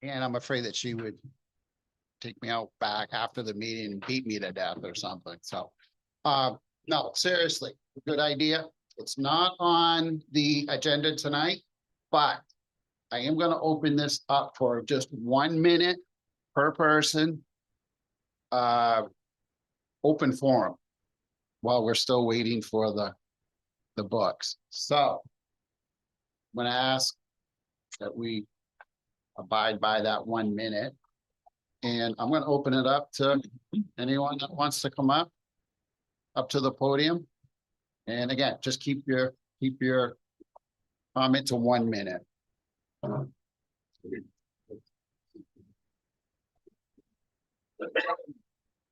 And I'm afraid that she would take me out back after the meeting and beat me to death or something. So, no, seriously, good idea. It's not on the agenda tonight, but I am gonna open this up for just 1 minute per person. Open forum while we're still waiting for the books. So I'm gonna ask that we abide by that 1 minute. And I'm gonna open it up to anyone that wants to come up to the podium. And again, just keep your comment to 1 minute.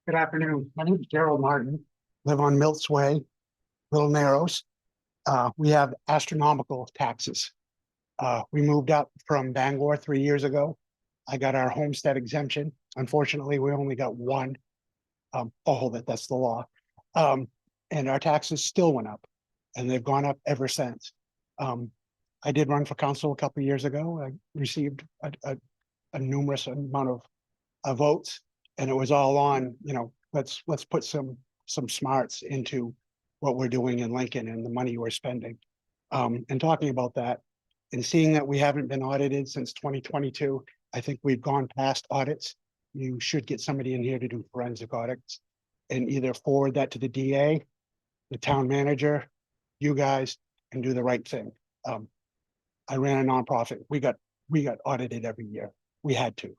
Good afternoon. My name is Gerald Martin. Live on Milts Way, Little Narrows. We have astronomical taxes. We moved up from Bangor 3 years ago. I got our homestead exemption. Unfortunately, we only got one. That's the law. And our taxes still went up, and they've gone up ever since. I did run for council a couple of years ago. I received a numerous amount of votes. And it was all on, let's put some smarts into what we're doing in Lincoln and the money we're spending. And talking about that and seeing that we haven't been audited since 2022, I think we've gone past audits. You should get somebody in here to do forensic audits and either forward that to the DA, the town manager, you guys, and do the right thing. I ran a nonprofit. We got audited every year. We had to.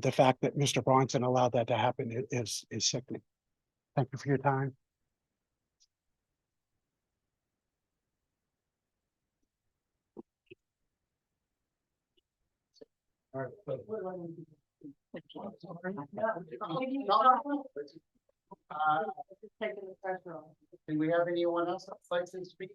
The fact that Mr. Bronson allowed that to happen is sickening. Thank you for your time. Do we have anyone else that's like to speak?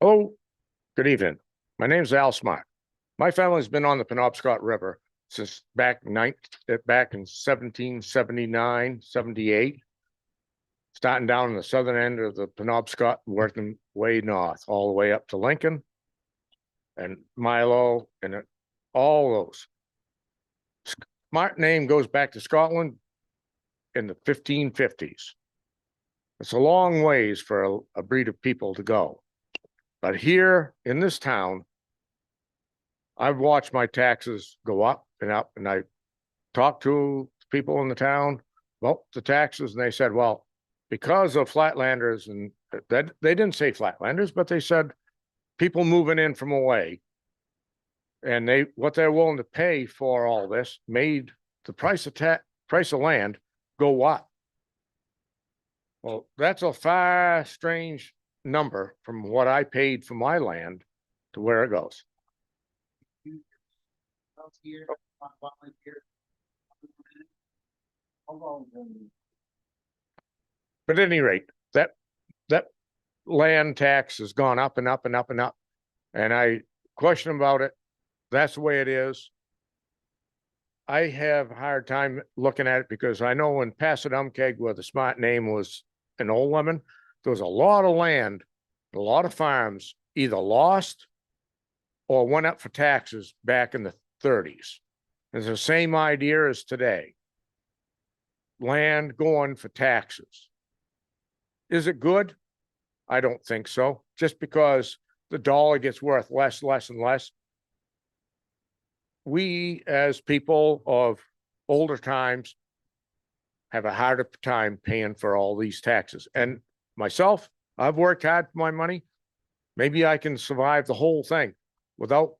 Hello, good evening. My name is Al Smart. My family's been on the Penobscot River since back in 1779, 78. Starting down in the southern end of the Penobscot, working way north, all the way up to Lincoln and Milo and all those. Smart name goes back to Scotland in the 1550s. It's a long ways for a breed of people to go. But here in this town, I've watched my taxes go up, and I talked to people in the town about the taxes, and they said, well, because of Flatlanders, and that they didn't say Flatlanders, but they said people moving in from away, and what they're willing to pay for all this made the price of land go up. Well, that's a far strange number from what I paid for my land to where it goes. But at any rate, that land tax has gone up and up and up and up. And I question about it. That's the way it is. I have a hard time looking at it because I know in Passadumkeag, where the Smart name was an old woman, there was a lot of land, a lot of farms either lost or went up for taxes back in the 30s. It's the same idea as today. Land going for taxes. Is it good? I don't think so. Just because the dollar gets worth less and less. We, as people of older times, have a harder time paying for all these taxes. And myself, I've worked hard for my money. Maybe I can survive the whole thing without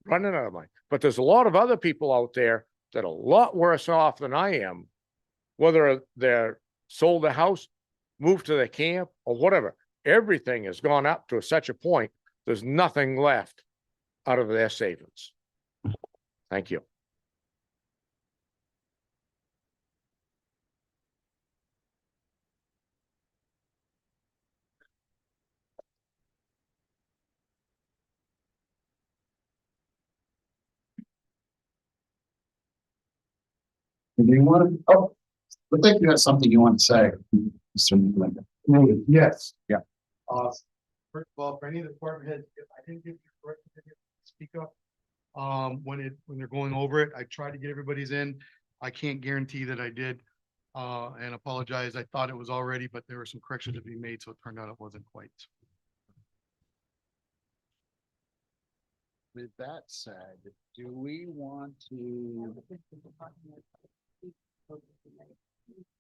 running out of money. But there's a lot of other people out there that are a lot worse off than I am, whether they're sold a house, moved to their camp, or whatever. Everything has gone up to such a point, there's nothing left out of their savings. Thank you. Do you want to, oh, I think you have something you want to say, Mr. Lincoln. Yes. Yeah. First of all, for any of the department heads, if I didn't give you correct, speak up. When they're going over it, I tried to get everybody's in. I can't guarantee that I did. And apologize. I thought it was already, but there were some corrections to be made, so it turned out it wasn't quite. With that said, do we want to?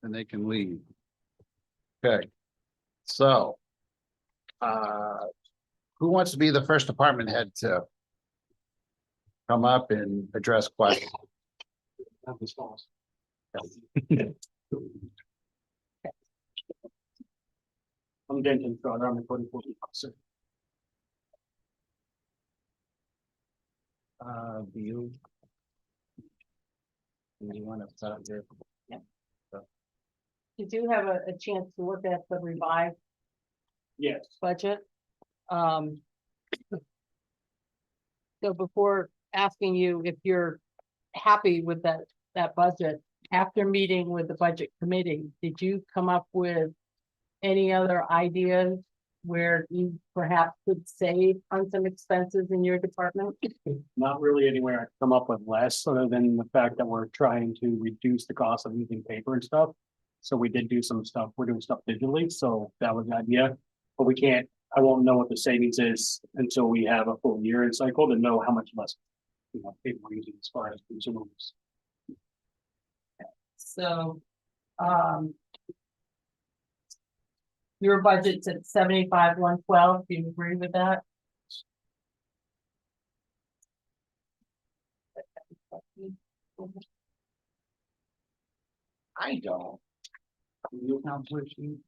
And they can leave. Okay. So. Who wants to be the first department head to? Come up and address questions? I'm Denton, so I'm the 44th officer. Do you? Do you want to start there? Did you have a chance to look at the revised Yes. budget? So before asking you if you're happy with that budget, after meeting with the budget committee, did you come up with any other ideas where you perhaps could save on some expenses in your department? Not really anywhere I can come up with less, other than the fact that we're trying to reduce the cost of using paper and stuff. So we did do some stuff, we're doing stuff digitally, so that was the idea. But we can't, I won't know what the savings is until we have a full year in cycle to know how much less. Paper we're using as far as consumables. So, your budget's at 75,112. Do you agree with that? I don't. Do you, Counselor Sheen?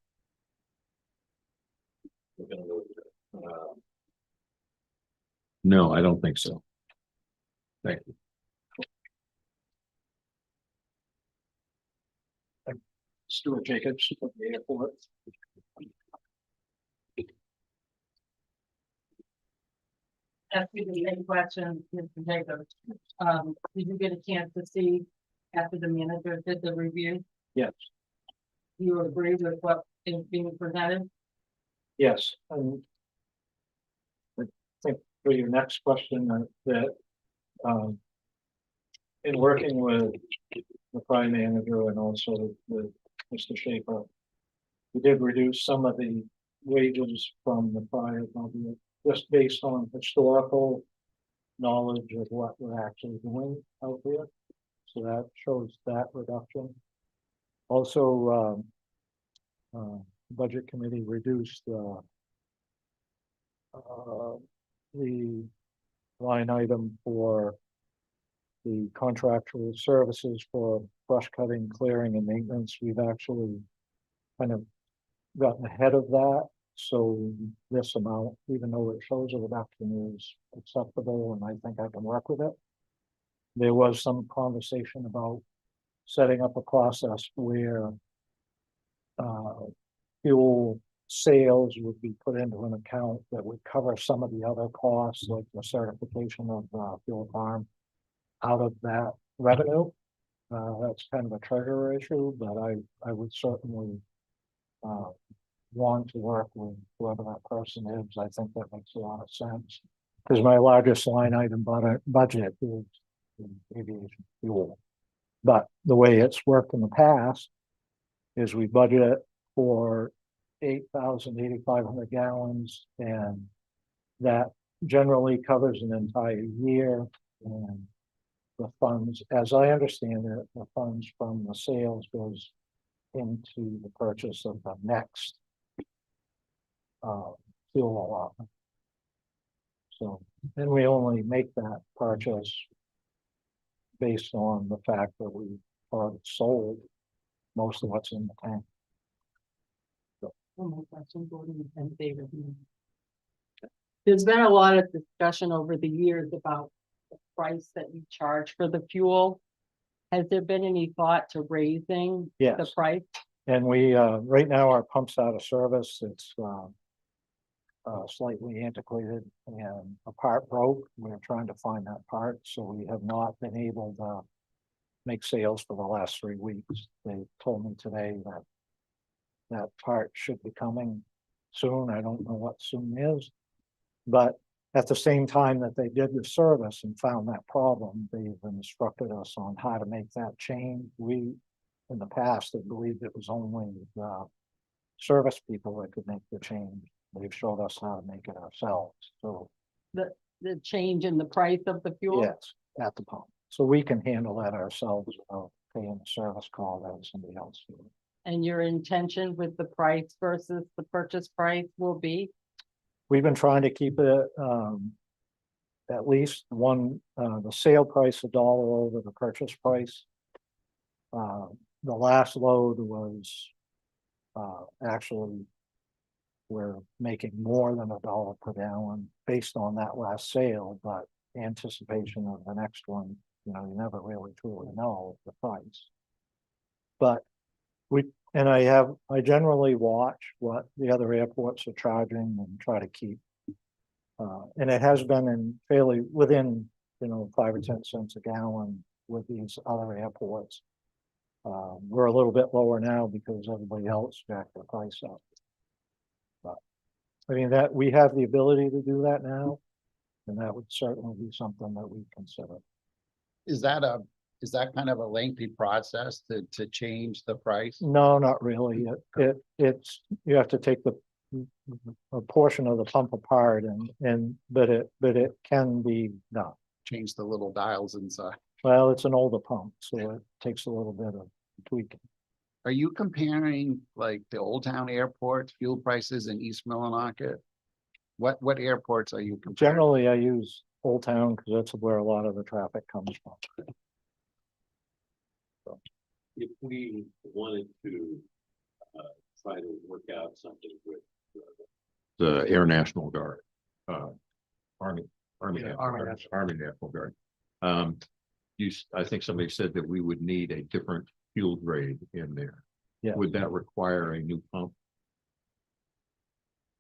No, I don't think so. Thank you. Stuart Jacobs from the airport. Ask you the same question, Mr. Jacobs. Did you get a chance to see after the manager did the review? Yes, You agree with what is being presented? yes, and I think for your next question that, in working with the prime manager and also with Mr. Schaefer, we did reduce some of the wages from the prior budget, just based on historical knowledge of what we're actually doing out there. So that shows that reduction. Also, budget committee reduced the line item for the contractual services for brush cutting, clearing and maintenance. We've actually kind of gotten ahead of that. So this amount, even though it shows a reduction, is acceptable and I think I can work with it. There was some conversation about setting up a process where fuel sales would be put into an account that would cover some of the other costs, like the certification of fuel farm out of that revenue. That's kind of a treasurer issue, but I would certainly want to work with whoever that person is. I think that makes a lot of sense. Because my largest line item budget is aviation fuel. But the way it's worked in the past is we budget for 8,500 gallons, and that generally covers an entire year. And the funds, as I understand it, the funds from the sales goes into the purchase of the next fuel allotment. So then we only make that purchase based on the fact that we already sold most of what's in the tank. One more question, Gordon and David. There's been a lot of discussion over the years about the price that you charge for the fuel. Has there been any thought to raising the Yes, price? and we, right now our pump's out of service. It's slightly antiquated and a part broke. We're trying to find that part, so we have not been able to make sales for the last 3 weeks. They told me today that that part should be coming soon. I don't know what soon is. But at the same time that they did the service and found that problem, they've instructed us on how to make that change. We, in the past, had believed it was only the service people that could make the change. They've showed us how to make it ourselves, so, The change in the price of the fuel? yes, at the pump. So we can handle that ourselves without paying the service call that somebody else will. And your intention with the price versus the purchase price will be? We've been trying to keep it, at least one, the sale price $1 over the purchase price. The last load was, actually, we're making more than $1 per gallon based on that last sale, but anticipation of the next one, you know, you never really truly know the price. But I generally watch what the other airports are charging and try to keep. And it has been in fairly within, 5 or 10 cents a gallon with these other airports. We're a little bit lower now because everybody else jacked the price up. But I mean, that we have the ability to do that now, and that would certainly be something that we consider. Is that kind of a lengthy process to change the price? No, not really. It's, you have to take a portion of the pump apart but it can be done. Change the little dials inside? Well, it's an older pump, so it takes a little bit of tweaking. Are you comparing like the Old Town Airport fuel prices in East Millinocket? What airports are you comparing? Generally, I use Old Town because that's where a lot of the traffic comes from. If we wanted to try to work out something with the Air National Guard, Army National Guard. I think somebody said that we would need a different fuel grade in there. Yeah. Would that require a new pump?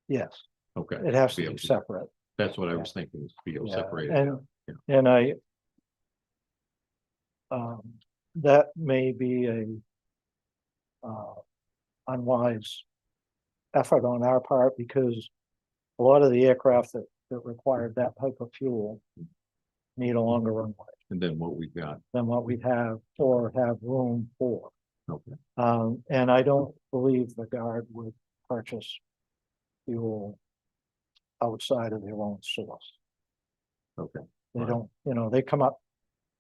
Yes, Okay. it has Be to able be separate. That's what I was thinking, is to be able to Yeah, separate it and- out. Yeah. And that may be a unwise effort on our part because a lot of the aircraft that required that type of fuel need a longer runway And then what we've got. than what we have or have room for. Okay. And I don't believe the Guard would purchase fuel outside of their own source. Okay. They Right. don't, they come up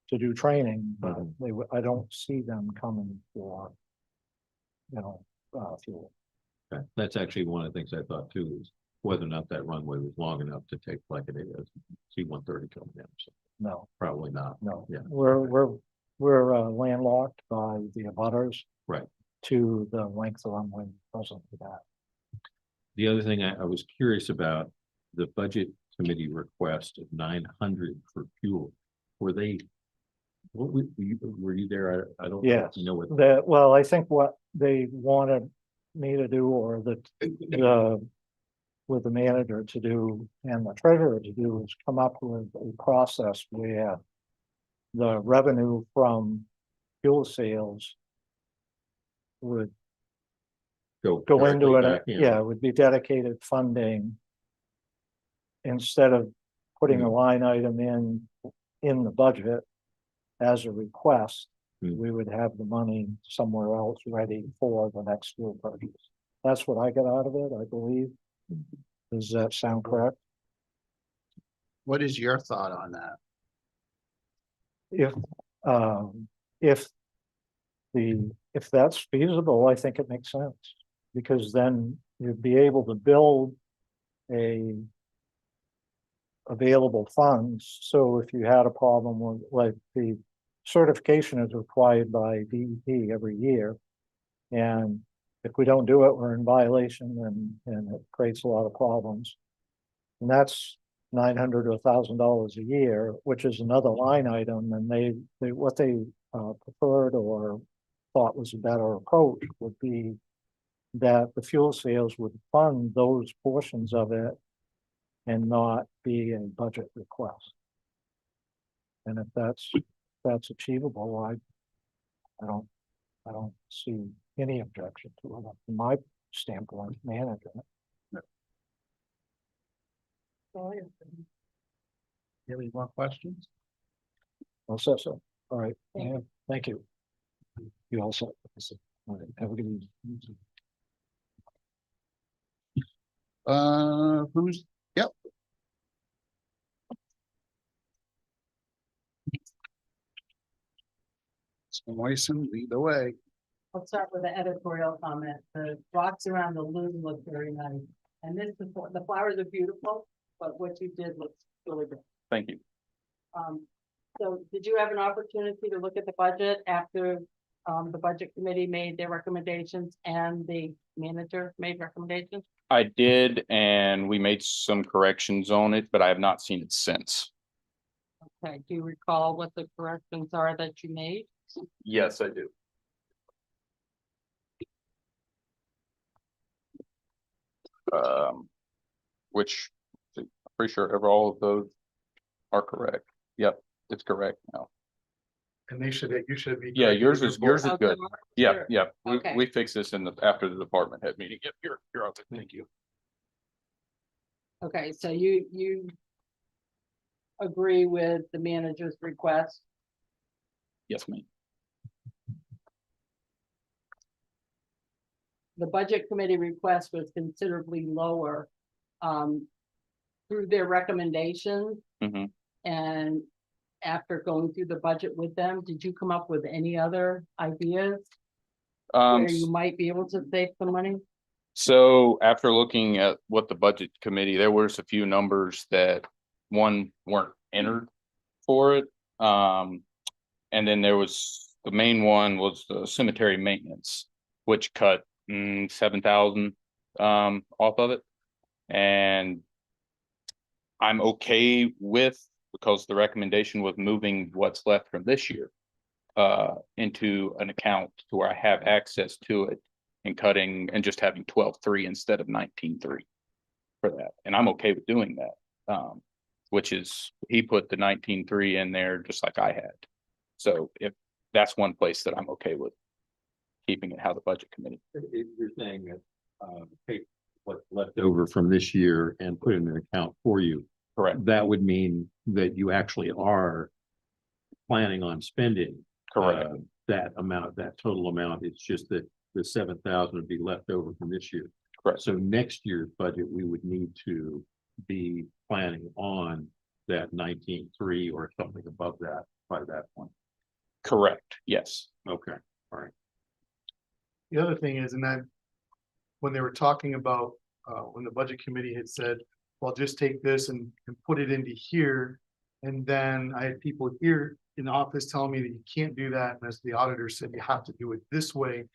to do training, but Mhm. I don't see them coming for, fuel. Okay. That's actually one of the things I thought too, is whether or not that runway was long enough to take like it is C-130 coming down. So No, probably not. no. Yeah. We're landlocked by the abutters. Right. To the length of runway present to that. The other thing I was curious about, the budget committee request of 900 for fuel. Were they? Were you there? I don't Yes. know what. Well, I think what they wanted me to do, or with the manager to do and the treasurer to do, is come up with a process where the revenue from fuel sales would go into directly it, back in. yeah, it would be dedicated funding. Instead of putting a line item in the budget as a request, Hmm. we would have the money somewhere else ready for the next fuel purchase. That's what I got out of it, I believe. Does that sound correct? What is your thought on that? If that's feasible, I think it makes sense. Because then you'd be able to build available funds, so if you had a problem with, like, the certification is required by DEP every year. And if we don't do it, we're in violation and it creates a lot of problems. And that's $900 to $1,000 a year, which is another line item, and what they preferred or thought was a better approach would be that the fuel sales would fund those portions of it and not be a budget request. And if that's achievable, I don't see any objection to it from my standpoint, managing it. Any more questions? Also, so, all right, Thank yeah, thank you. You also, all right, have a good evening. Who's, yep. Mr. Moisen, lead the way. I'll start with the editorial comment. The rocks around the loom look very nice. And this, the flowers are beautiful, but what you did looks really good. Thank you. So did you have an opportunity to look at the budget after the budget committee made their recommendations and the manager made recommendations? I did, and we made some corrections on it, but I have not seen it since. Okay, do you recall what the corrections are that you made? Yes, I do. Which, I'm pretty sure all of those are correct. Yep, it's correct now. And you should be. Yeah, corrected yours with is, your yours is vote. good. Okay, Yeah, sure. yeah, Okay. we fixed this in the, after the department head meeting. Yep, you're okay. Thank you. Okay, so you agree with the manager's request? Yes, ma'am. The budget committee request was considerably lower through their recommendations. Mhm. And after going through the budget with them, did you come up with any other ideas where you might be able to save some money? So after looking at what the budget committee, there was a few numbers that weren't entered for it. And then there was, the main one was the cemetery maintenance, which cut 7,000 off of it. And I'm okay with, because the recommendation was moving what's left from this year into an account to where I have access to it, and cutting and just having 12.3 instead of 19.3 for that. And I'm okay with doing that. Which is, he put the 19.3 in there just like I had. So if that's one place that I'm okay with keeping it how the budget committee. If you're saying that, take what's left over from this year and put it in an account for you, Correct, that would mean that you actually are planning on spending correct, that amount, that total amount. It's just that the 7,000 would be left over from this year. correct. So next year's budget, we would need to be planning on that 19.3 or something above that by that point. Correct, yes. Okay. The other thing is, and that, when they were talking about, when the budget committee had said, well, just take this and put it into here. And then I had people here in the office telling me that you can't do that. And as the auditor said, you have to do it this way.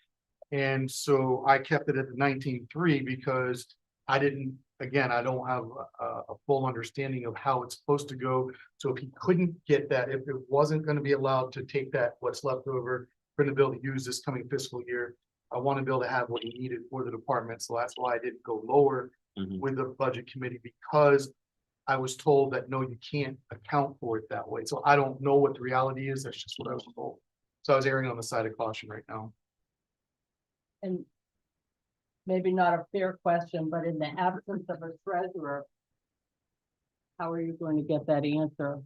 And so I kept it at the 19.3 because I didn't, again, I don't have a full understanding of how it's supposed to go. So if he couldn't get that, if it wasn't going to be allowed to take that, what's left over, for the bill to use this coming fiscal year, I want to be able to have what he needed for the department. So that's why I didn't go lower with the budget committee, because I was told that, no, you can't account for it that way. So I don't know what the reality is. That's just what I was told. So I was erring on the side of caution right now. And maybe not a fair question, but in the absence of a treasurer, how are you going to get that answer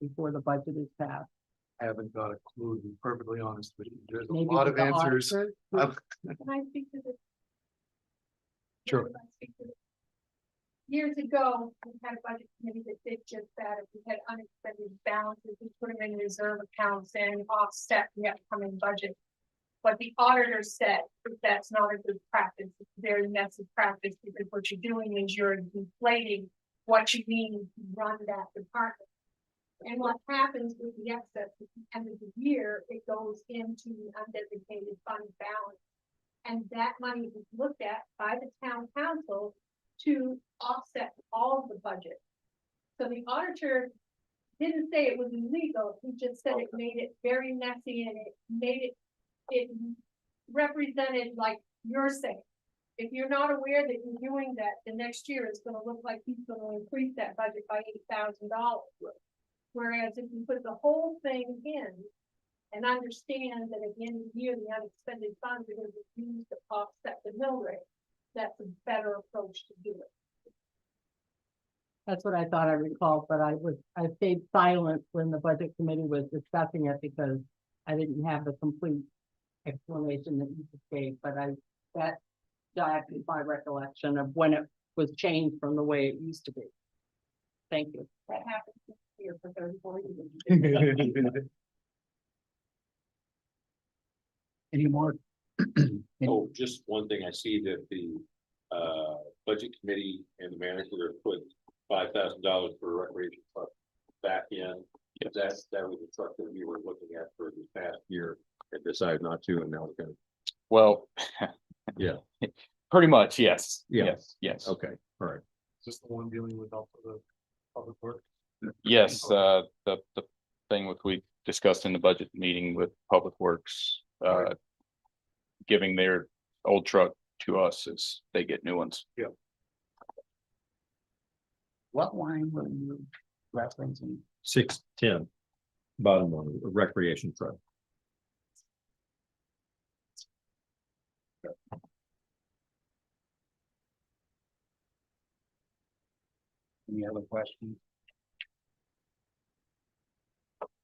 before the budget is passed? I haven't got a clue, to be perfectly honest with you. There's a Maybe lot with of the answers. auditor? I've- Can I speak to this? Sure. Can I speak to this? Years ago, we had a budget committee that did just that. If we had unexpended balances, we put them in reserve accounts and offset the upcoming budget. But the auditor said that that's not a good practice. It's a very messy practice, because what you're doing is you're deflating what you need to run that department. And what happens with the excess at the end of the year, it goes into the undesignated fund balance. And that money is looked at by the town council to offset all of the budget. So the auditor didn't say it was illegal, he just said it made it very messy, and it made it represented like you're saying. If you're not aware that you're doing that, the next year it's gonna look like he's gonna increase that budget by $8,000. Whereas if you put the whole thing in, And understand that at the end of the year, the unexpended funds are gonna be used to offset the mill rate. That's a better approach to do it. That's what I thought I recalled, but I stayed silent when the budget committee was discussing it because I didn't have the complete explanation that you just gave, but that jogged my recollection of when it was changed from the way it used to be. Thank you. That happens here for 34 years. Any more? Oh, just one thing, I see that the budget committee and the manager have put $5,000 for a recreation truck back in. If that was the truck that we were looking at for this past year and decided not to, and now it's gonna. Well. Yeah. Pretty much, yes. Yeah. Yes. Okay, all right. Just the one dealing with also the public works. Yes, the thing with we discussed in the budget meeting with Public Works, giving their old truck to us as they get new ones. What line were you referencing? 610, bottom one, a recreation truck. Any other questions?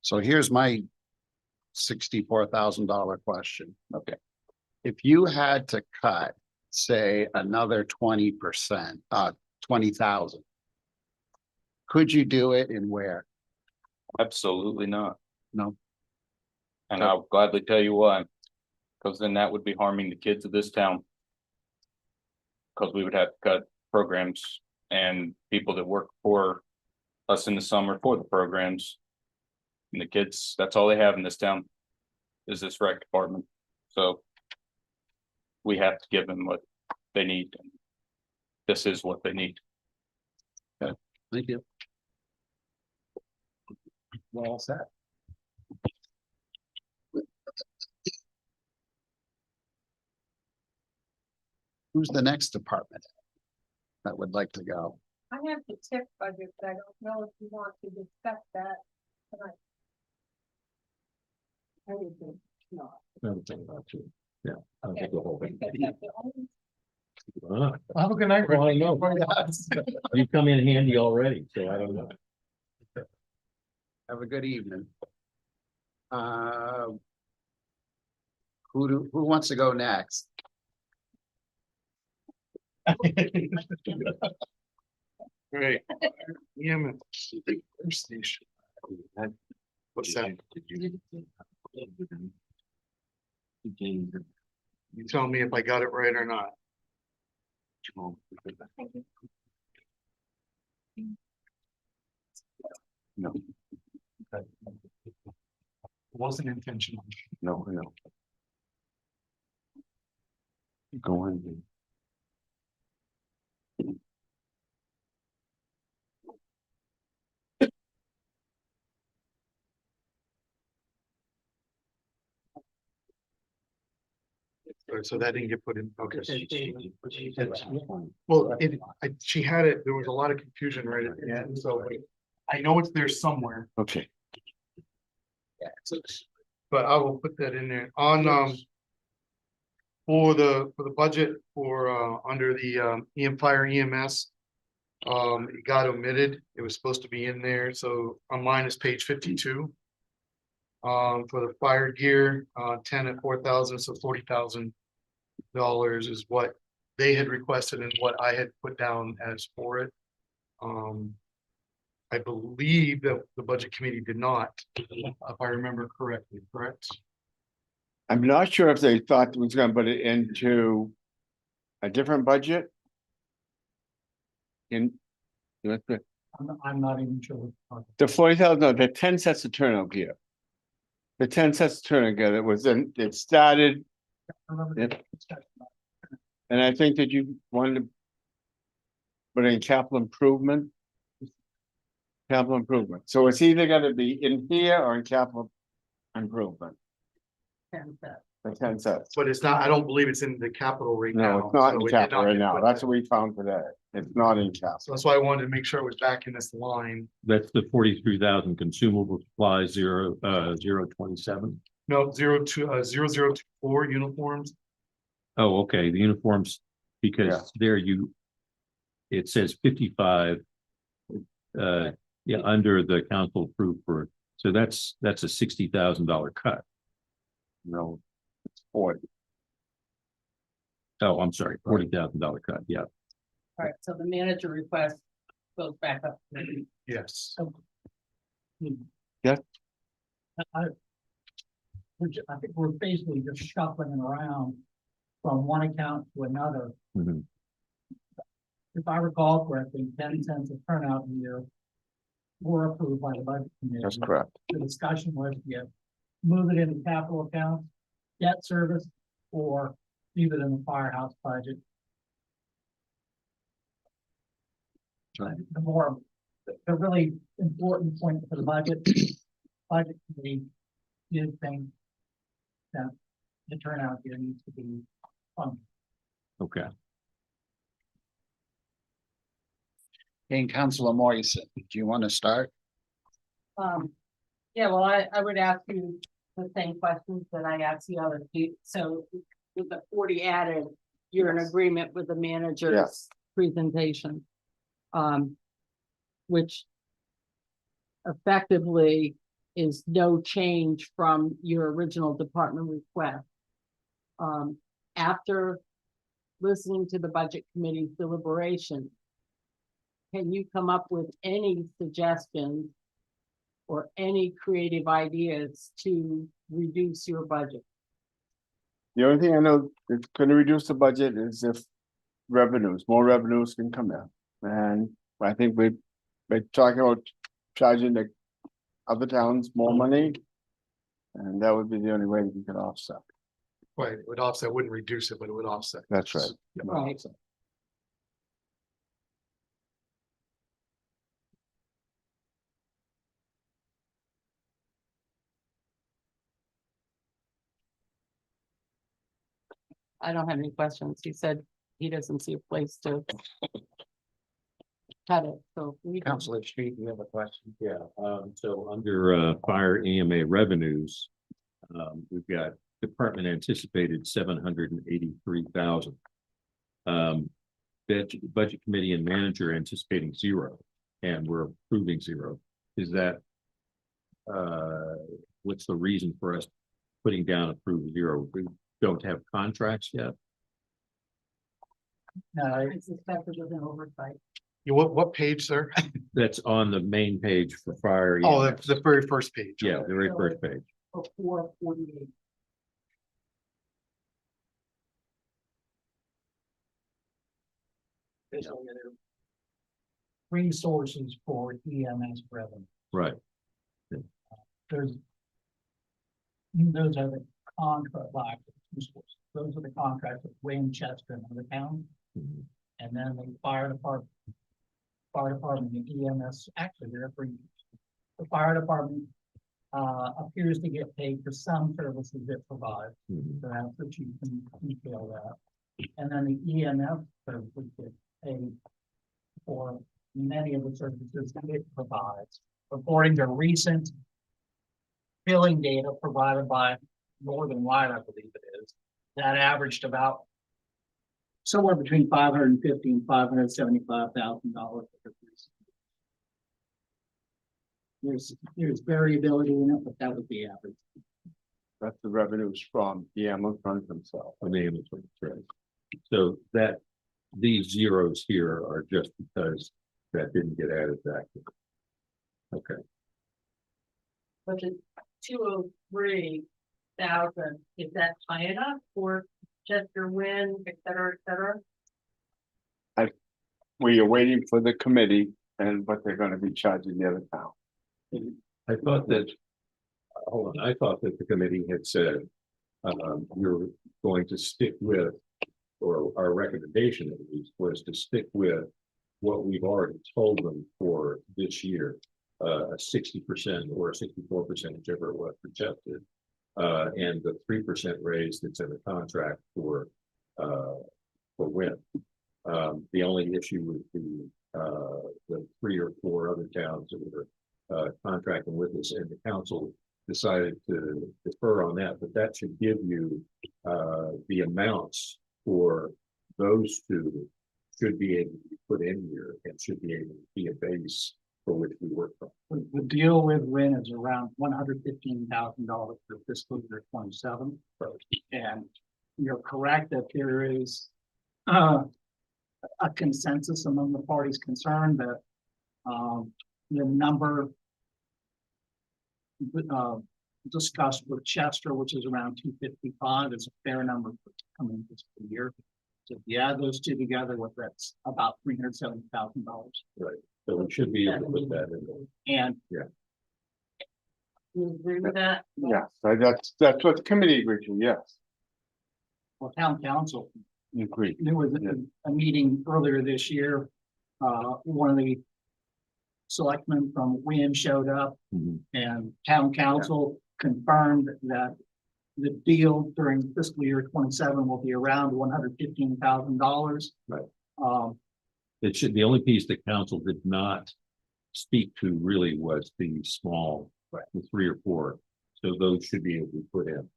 So here's my $64,000 question. Okay. If you had to cut, say, another 20%, 20,000. Could you do it and where? Absolutely not. No. And I'll gladly tell you why. Because then that would be harming the kids of this town. Because we would have to cut programs and people that work for us in the summer for the programs. And the kids, that's all they have in this town is this rec department. So we have to give them what they need. This is what they need. Thank you. Well said. Who's the next department that would like to go? I have the TIP budget, but I don't know if you want to discuss that tonight. Everything, no. Another thing about you. Yeah. I don't think the whole thing. Because that's the only Have a good night. Well, I know. You come in handy already, so I don't know. Have a good evening. Who wants to go next? Right. EMS station. What's that? You tell me if I got it right or not. No, Wasn't intentional. no, no. Go on. So that didn't get put in, okay. Well, she had it, there was a lot of confusion right at the end, so I know it's there somewhere, Okay. but I will put that in there on, for the budget for, under the, fire EMS. It got omitted, it was supposed to be in there, so on mine is page 52. For the fire gear, 10 at 4,000, so $40,000 is what they had requested and what I had put down as for it. I believe that the budget committee did not, if I remember correctly, correct? I'm not sure if they thought it was gonna put it into a different budget. In I'm not even sure. the 40,000, the 10 sets of turnout gear. The 10 sets of turnout gear that was in, it started, and I think that you wanted to put in capital improvement. Capital improvement, so it's either gonna be in here or in capital improvement, the 10 sets. But it's not, I don't believe it's in the capital right now. No, it's not so in it did capital not right get now, put that's there. what we found today, it's not in capital. So that's why I wanted to make sure it was back in this line. That's the 43,000 consumable supplies 027. No, 0024 uniforms. Oh, okay, the uniforms, Yeah. because there you. It says 55. Yeah, under the council approved for, so that's a $60,000 cut. No, it's 40. Oh, I'm sorry, $40,000 cut, yeah. All right, so the manager request goes back up. Yes. I think we're basically just shuffling around from one account to another. Mhm. If I recall correctly, 10 cents a turnout year were approved by the budget committee. That's correct. The discussion was, move it into capital accounts, debt service, or leave it in the firehouse budget. The really important point for the budget committee did think that the turnout here needs to be funded. Okay. And Councilor Morrison, do you want to start? Yeah, well, I would ask you the same questions that I asked the other two. So with the 40 added, you're in agreement with the manager's Yes. presentation. Which effectively is no change from your original department request. After listening to the budget committee's deliberation, can you come up with any suggestions or any creative ideas to reduce your budget? The only thing I know that's gonna reduce the budget is if more revenues can come in. And I think we're talking about charging the other towns more money. And that would be the only way we could offset. Right, it would offset, wouldn't reduce it, but it would offset. That's right. Yeah. Right. I don't have any questions. He said he doesn't see a place to cut it, so. Councilor Street, you have a question? Yeah, so under fire EMA revenues, we've got department anticipated 783,000. Budget committee and manager anticipating 0, and we're approving 0. Is that what's the reason for us putting down approved 0? We don't have contracts yet. I I suspect it was an oversight. Yeah, what page, sir? That's on the main page for fire. Oh, EMS. that's the very first page. Yeah, the very first page. Before 48. resources for EMS revenue. Right. There's. Those are the contract, those are the contracts with Winchester and other towns. Mhm. And then the fire department, the EMS, actually, they're free. The fire department appears to get paid for some services it provides. Mhm. So that's what you can detail that. And then the EMS services get paid for many of the services it provides. According to recent billing data provided by Northern Light, I believe it is, that averaged about somewhere between $550,000 and $575,000. There's variability in it, but that was the average. That's the revenues from the ambulance funds themselves. On the ambulance, right. So that, these zeros here are just because that didn't get added back. Okay, But the 203,000, is that high enough for Chester Wind, et cetera, et cetera? We are waiting for the committee and what they're gonna be charging the other town. I thought that, hold on, I thought that the committee had said, you're going to stick with, or our recommendation at least, was to stick with what we've already told them for this year, a 60% or a 64%, whichever it was projected, and the 3% raise that's in the contract for wind. The only issue would be the 3 or 4 other towns that were contracting with us, and the council decided to defer on that, but that should give you, the amounts for those two should be able to be put in here and should be able to be a base for which we work from. The deal with Win is around $115,000 for fiscal year 27. And you're correct that there is a consensus among the parties concerned that the number discussed with Chester, which is around 255, is a fair number for coming fiscal year. So if you add those two together, what that's about $370,000. So we should be able to put that in. And You agree with that? Yes, that's what the committee agreed to, yes. well, town council, Agreed. there was a meeting earlier this year. One of the selectmen from Win showed up Mhm. and town council confirmed that the deal during fiscal year 27 will be around $115,000. Right. It should, the only piece that council did not speak to really was the small, the 3 or 4. So those should be able to be put in.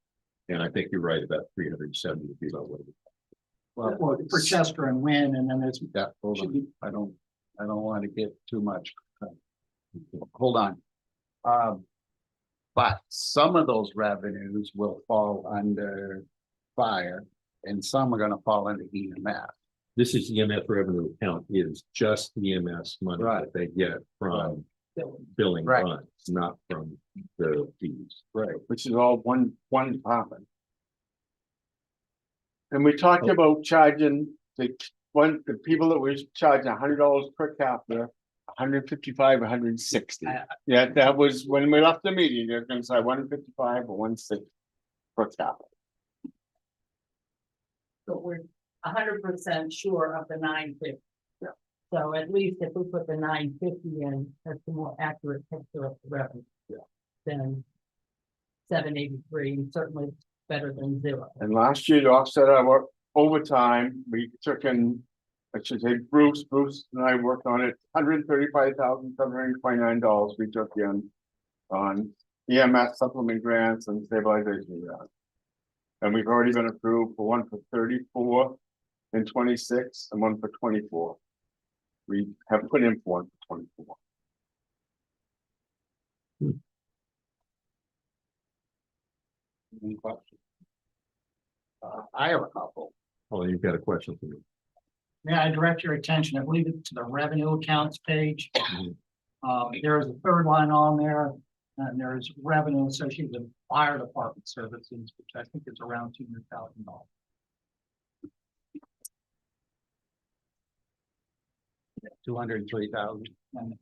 And I think you're right about 370 would be about what. Well, for Chester and Win, and then there's Yeah, hold should on. be I don't want to get too much. Hold on. But some of those revenues will fall under fire and some are gonna fall under EMS. This is EMS revenue account is just the EMS money that they get from billing Right. funds, not from the fees. Right, which is all one department. And we talked about charging the people that were charging $100 per capita, 155, 160. Yeah, that was when we left the meeting, they're gonna say 155 or 160 per capita. But we're 100% sure of the 950. So at least if we put the 950 in, that's a more accurate picture of the revenue. Than 783, certainly better than 0. And last year to offset our overtime, we took in, I should say Bruce and I worked on it, $135,729 we took in on EMS supplement grants and stabilization grants. And we've already been approved for one for 34 and 26 and one for 24. We have put in for one for 24. Any questions? I have a couple. Oh, you've got a question for me. May I direct your attention, I believe it's to the revenue accounts page. There is a third line on there, and there is revenue associated with fire department services, which I think is around $200,000. $203,000. And,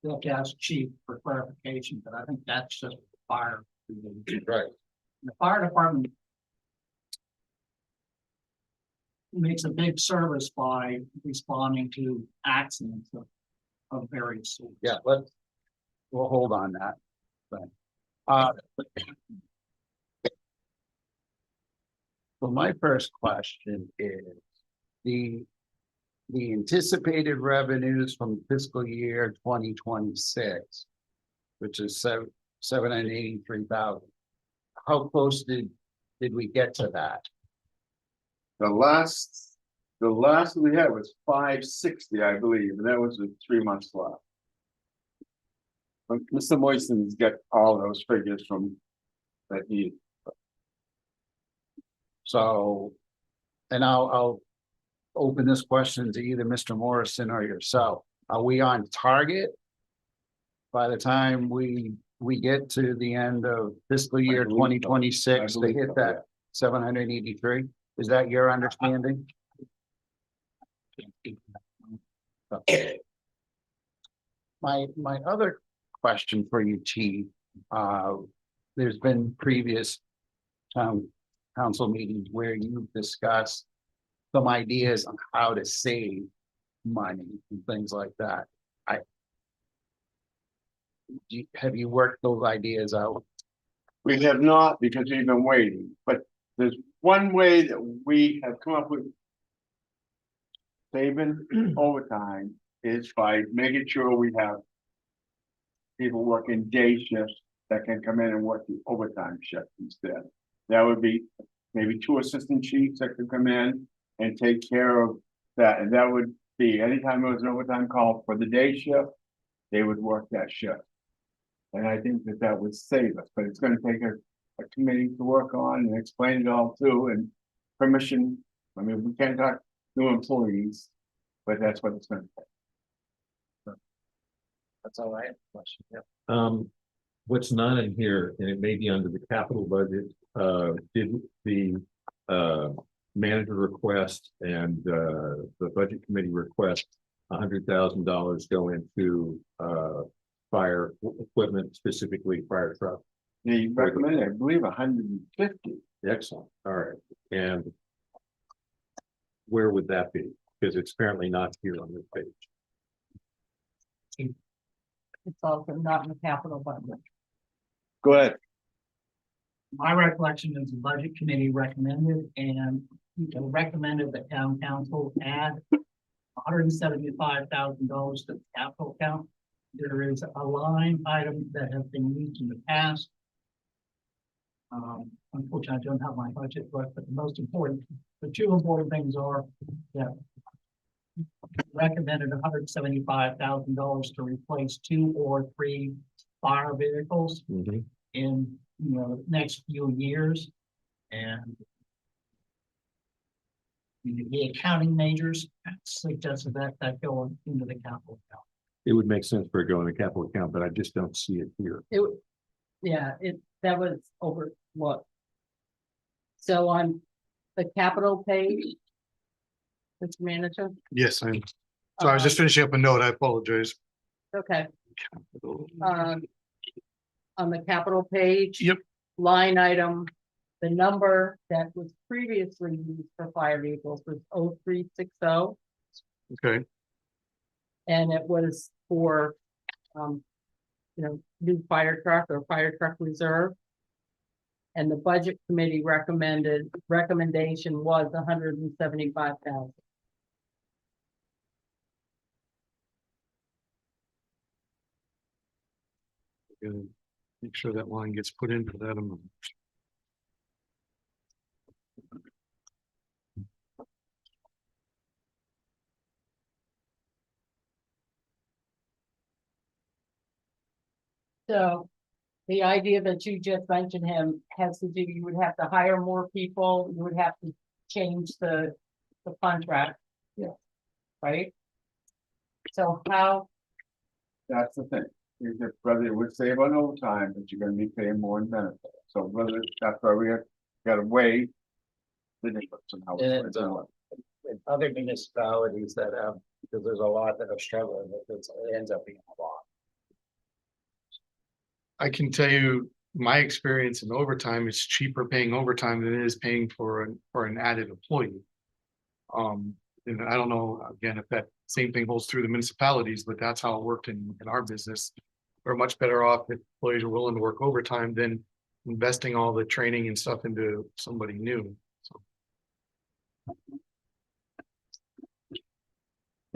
they'll ask chief for clarification, but I think that's just fire. Right. The fire department makes a big service by responding to accidents of various sorts. Yeah, we'll hold on that. Well, my first question is the anticipated revenues from fiscal year 2026, which is 783,000. How close did we get to that? The last we had was 560, I believe, and that was with 3 months left. But Mr. Moiston's got all those figures from that he. So, and I'll open this question to either Mr. Morrison or yourself. Are we on target? By the time we get to the end of fiscal year believe so. 2026 to I believe hit so, that 783? Is that your understanding? My other question for you, Chief, there's been previous council meetings where you've discussed some ideas on how to save money and things like that. Have you worked those ideas out? We have not because we've been waiting, but there's one way that we have come up with. Saving overtime is by making sure we have. People working day shifts that can come in and work the overtime shift instead. That would be maybe 2 assistant chiefs that could come in and take care of that, and that would be anytime there was an overtime call for the day shift, they would work that shift. And I think that that would save us, but it's gonna take a committee to work on and explain it all too, and permission. I mean, we can't talk new employees, but that's what it's gonna take. That's all I have. Question, yeah. What's not in here, and it may be under the capital budget, did the manager request and the budget committee request $100,000 go into fire equipment, specifically fire truck? They recommended, I believe, 150. Excellent, all right, and where would that be? Because it's apparently not here on this page. It's also not in the capital budget. Go ahead. My recollection is the budget committee recommended and recommended that town council add $175,000 to the capital account. There is a line item that has been used in the past. Unfortunately, I don't have my budget, but the two important things are that recommended $175,000 to replace 2 or 3 fire vehicles in the next few years, and the accounting majors suggested that go into the capital account. It would make sense for it going to capital account, but I just don't see it here. That was overlooked. So on the capital page, Mr. Manager, Yes, I'm, so I was just finishing up a note. I apologize. okay, on the capital page. Yep. Line item, the number that was previously used for fire vehicles was 0360. Okay, And it was for, new fire truck or fire truck reserve. And the budget committee recommendation was 175,000. gotta make sure that line gets put into that amount. So the idea that you just mentioned has to do, you would have to hire more people, you would have to change the contract. Yeah. Right? So how, That's the thing. Is that whether it would save on overtime, but you're gonna be paying more in benefit. So whether that's why we gotta weigh the difference in how it's gonna work. In other municipalities that have, because there's a lot that are struggling with it, so it ends up being a lot. I can tell you, my experience in overtime is cheaper paying overtime than it is paying for an added employee. And I don't know, again, if that same thing holds through the municipalities, but that's how it worked in our business. We're much better off if employees are willing to work overtime than investing all the training and stuff into somebody new. So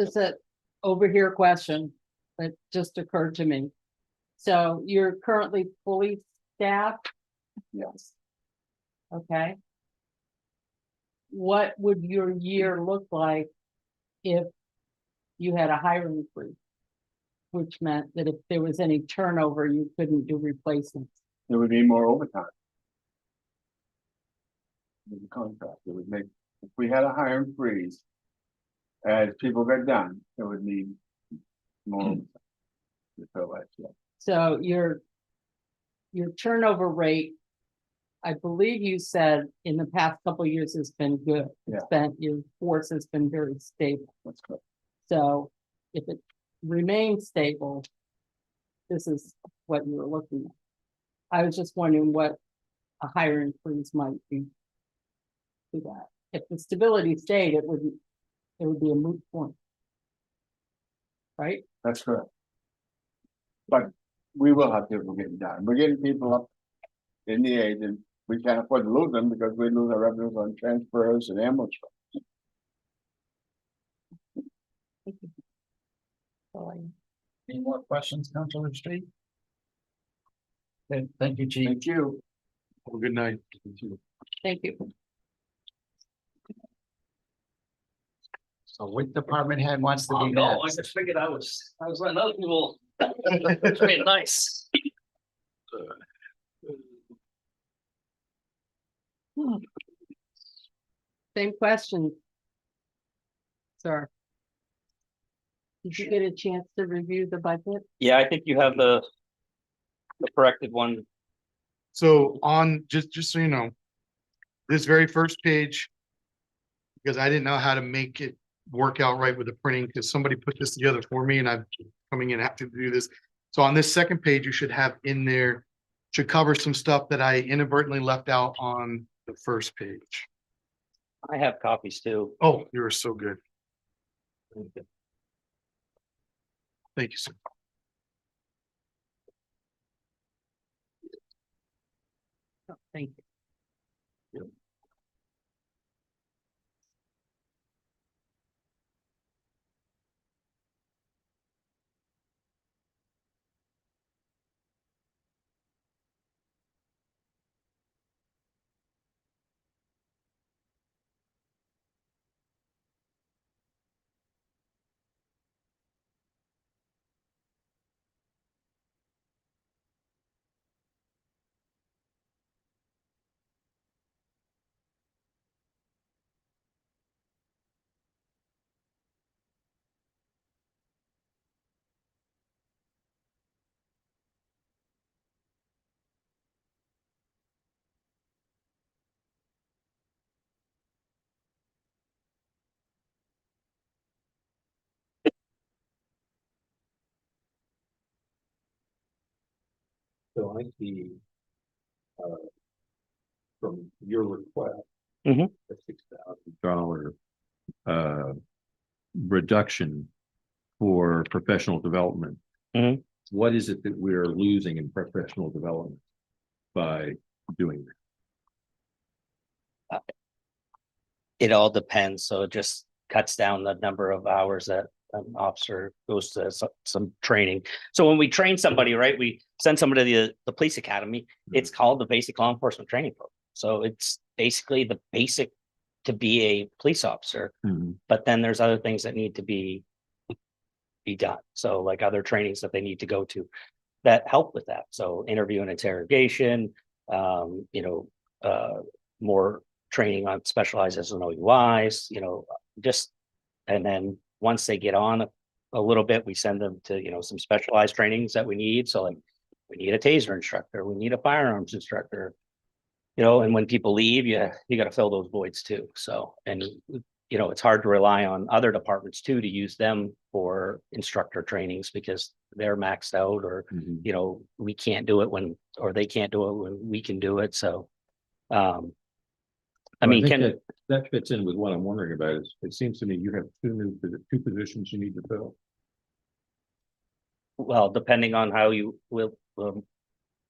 just a over here question that just occurred to me. So you're currently fully staffed? Yes. Okay. What would your year look like if you had a hiring freeze? Which meant that if there was any turnover, you couldn't do replacements. There would be more overtime. With the contract, it would make, if we had a hiring freeze. As people got done, it would need more. overtime. To fill that, yeah. So your turnover rate, I believe you said in the past couple of years has been good. It's been, your force has been very stable. That's correct. So if it remains stable, this is what you were looking at. I was just wondering what a hiring freeze might be to that. If the stability stayed, it would be a moot point. Right? That's correct. But we will have people getting done. We're getting people up in the age, and we can't afford to lose them because we lose our revenues on transfers and ambulance. Any more questions, Councilor Street? Thank you, Chief. Thank you. Have a good night. Thank you. So which department head wants to be No, I next? just figured I was letting other people. It's being nice. Same question. Sir. Did you get a chance to review the budget? Yeah, I think you have the corrected one. So on, just so you know, this very first page, because I didn't know how to make it work out right with the printing, because somebody put this together for me and I'm coming in after to do this. So on this second page, you should have in there, should cover some stuff that I inadvertently left out on the first page. I have copies too. Oh, you're so good. Thank you, sir. Oh, thank you. So I see, from your request. Mhm. A $6,000, reduction for professional development. Mhm. What is it that we're losing in professional development by doing that? It all depends, so it just cuts down the number of hours that an officer goes to some training. So when we train somebody, right, we send somebody to the police academy, it's called the basic law enforcement training program. So it's basically the basic to be a police officer, Mhm. but then there's other things that need to be done. So like other trainings that they need to go to that help with that. So interview and interrogation, more training on specialized SNOUIs, just, and then once they get on a little bit, we send them to, some specialized trainings that we need. So like, we need a taser instructor, we need a firearms instructor, and when people leave, you got to fill those voids too. So, and it's hard to rely on other departments too, to use them for instructor trainings because they're maxed out or, Mhm. we can't do it or they can't do it when we can do it. So, I mean, think that fits in with what I'm wondering about is, it seems to me you have two positions you need to fill. well, depending on how you will,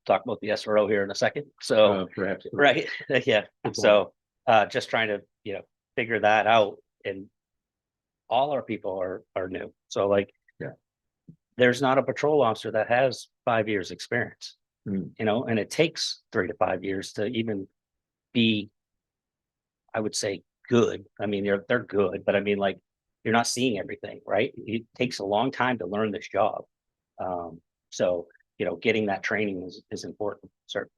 talk about the SRO here in a second. So, Perhaps. right, yeah. Good So, just trying to, figure that out, and all our people are new. So like, Yeah. there's not a patrol officer that has 5 years experience, Hmm. and it takes 3 to 5 years to even be, I would say, good. I mean, they're good, but I mean, like, you're not seeing everything, right? It takes a long time to learn this job. So, getting that training is important, certainly.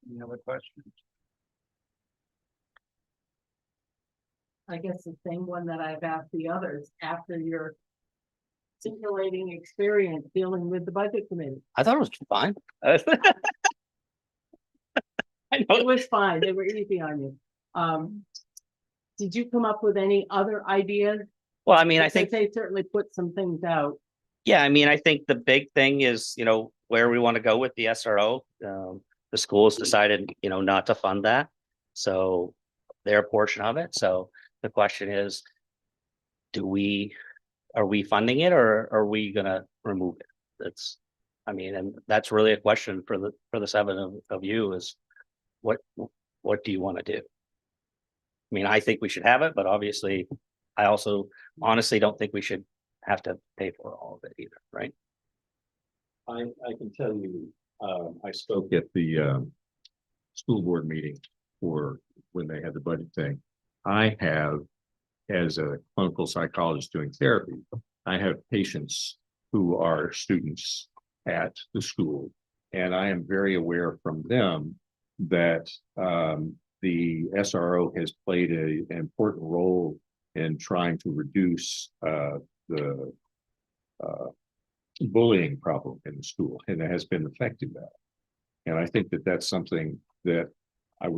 Any other questions? I guess the same one that I've asked the others after your simulating experience dealing with the budget committee. I thought it was fine. I It know. was fine. They were easy on you. Did you come up with any other ideas? Well, I mean, I Because think, they certainly put some things out. yeah, I mean, I think the big thing is, where we want to go with the SRO. The schools decided, not to fund that. So their portion of it. So the question is, are we funding it or are we gonna remove it? And that's really a question for the 7 of you is what do you want to do? I mean, I think we should have it, but obviously I also honestly don't think we should have to pay for all of it either, right? I can tell you, I spoke at the school board meeting for when they had the budget thing. I have, as a clinical psychologist doing therapy, I have patients who are students at the school. And I am very aware from them that the SRO has played an important role in trying to reduce the bullying problem in the school, and it has been effective at. And I think that that's something that I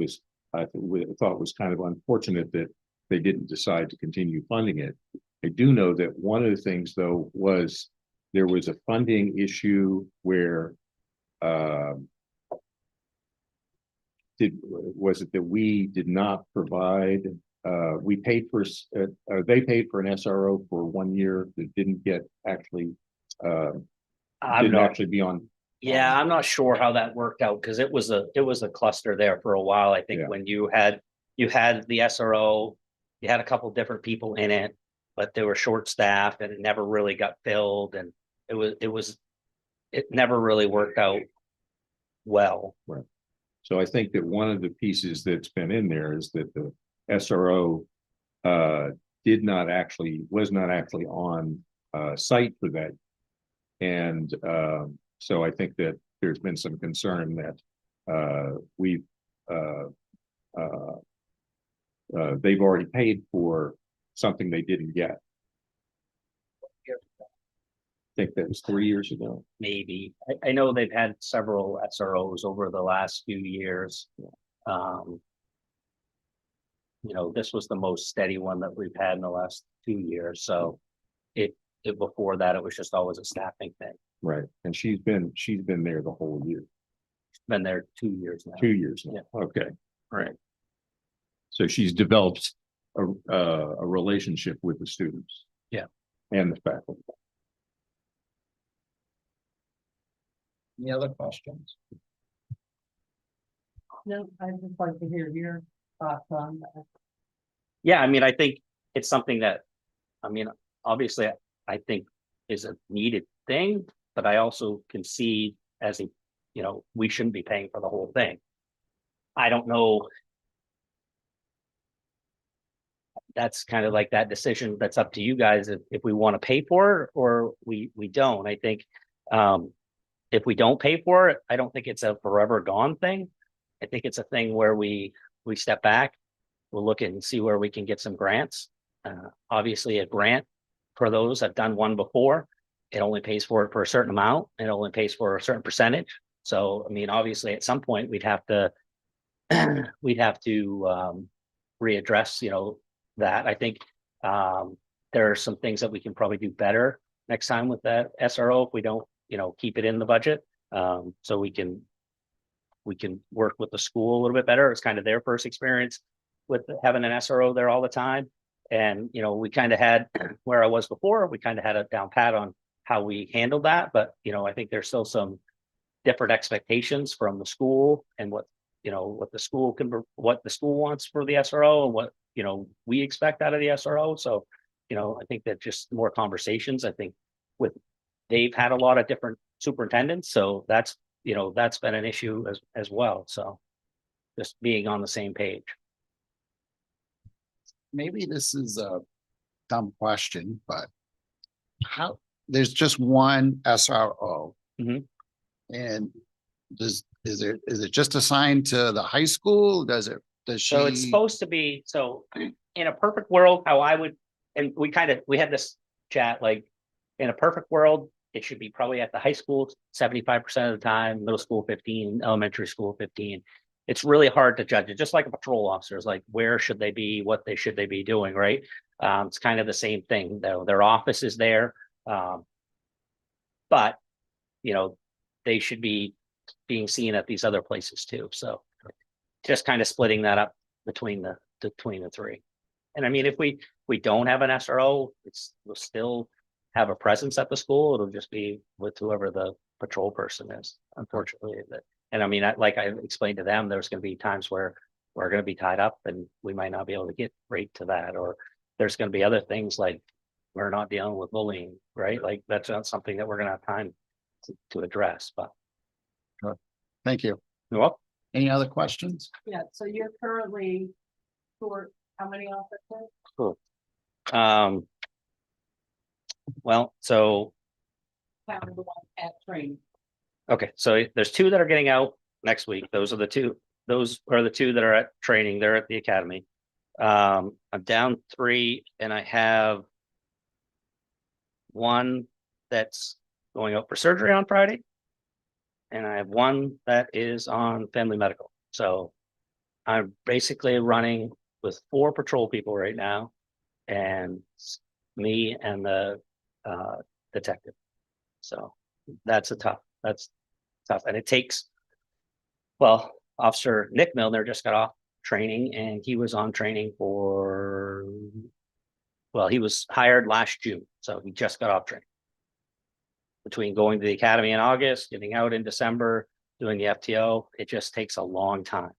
thought was kind of unfortunate that they didn't decide to continue funding it. I do know that one of the things, though, was there was a funding issue where was it that we did not provide, we paid for, they paid for an SRO for 1 year that didn't get actually, I'm didn't not, actually be on. yeah, I'm not sure how that worked out, because it was a cluster there for a while. I think Yeah. when you had the SRO, you had a couple different people in it, but they were short staffed and it never really got filled, and it never really worked out well. So I think that one of the pieces that's been in there is that the SRO was not actually on site for that. And so I think that there's been some concern that they've already paid for something they didn't get. I think that was 3 years ago. Maybe. I know they've had several SROs over the last few years. This was the most steady one that we've had in the last 2 years, so before that, it was just always a staffing thing. Right, and she's been there the whole year. Been there 2 years now. 2 years now. Yeah. Okay, right. So she's developed a relationship with the students. Yeah. And the faculty. Any other questions? No, I'd just like to hear your thoughts on that. Yeah, I mean, I think it's something that, obviously, I think is a needed thing, but I also can see we shouldn't be paying for the whole thing. I don't know. That's kind of like that decision that's up to you guys if we want to pay for it or we don't. I think if we don't pay for it, I don't think it's a forever gone thing. I think it's a thing where we step back, we'll look and see where we can get some grants. Obviously, a grant for those, I've done one before. It only pays for it for a certain amount. It only pays for a certain percentage. So, obviously, at some point we'd have to readdress, that. I think there are some things that we can probably do better next time with that SRO if we don't, keep it in the budget. So we can work with the school a little bit better. It's kind of their first experience with having an SRO there all the time. And, we kind of had where I was before, we kind of had a down pat on how we handled that. But, I think there's still some different expectations from the school and what the school wants for the SRO and what, we expect out of the SRO. So, I think that just more conversations, I think they've had a lot of different superintendents. So that's been an issue as well. So just being on the same page. Maybe this is a dumb question, but there's just one SRO. Mhm. And is it just assigned to the high school? Does she? So it's supposed to be, in a perfect world, how I would, and we had this chat, like in a perfect world, it should be probably at the high school 75% of the time, middle school 15, elementary school 15. It's really hard to judge it, just like a patrol officer is like, where should they be, what should they be doing, right? It's kind of the same thing, though. Their office is there. But, they should be being seen at these other places too. So just kind of splitting that up between the three. And if we don't have an SRO, we'll still have a presence at the school. It'll just be with whoever the patrol person is, unfortunately. And like I explained to them, there's going to be times where we're going to be tied up and we might not be able to get right to that. Or there's going to be other things like we're not dealing with bullying, right? Like that's not something that we're going to have time to address, but. Thank you. Well, Any other questions? Yeah, so you're currently short, how many officers? Well, so, Counting the one at training. okay, so there's two that are getting out next week. Those are the two that are at training. They're at the academy. I'm down 3 and I have one that's going out for surgery on Friday. And I have one that is on family medical. So I'm basically running with 4 patrol people right now. And me and the detective. So that's tough. And it takes, well, Officer Nick Milner just got off training and he was on training for, well, he was hired last June, so he just got off training. Between going to the academy in August, getting out in December, doing the FTO, it just takes a long time.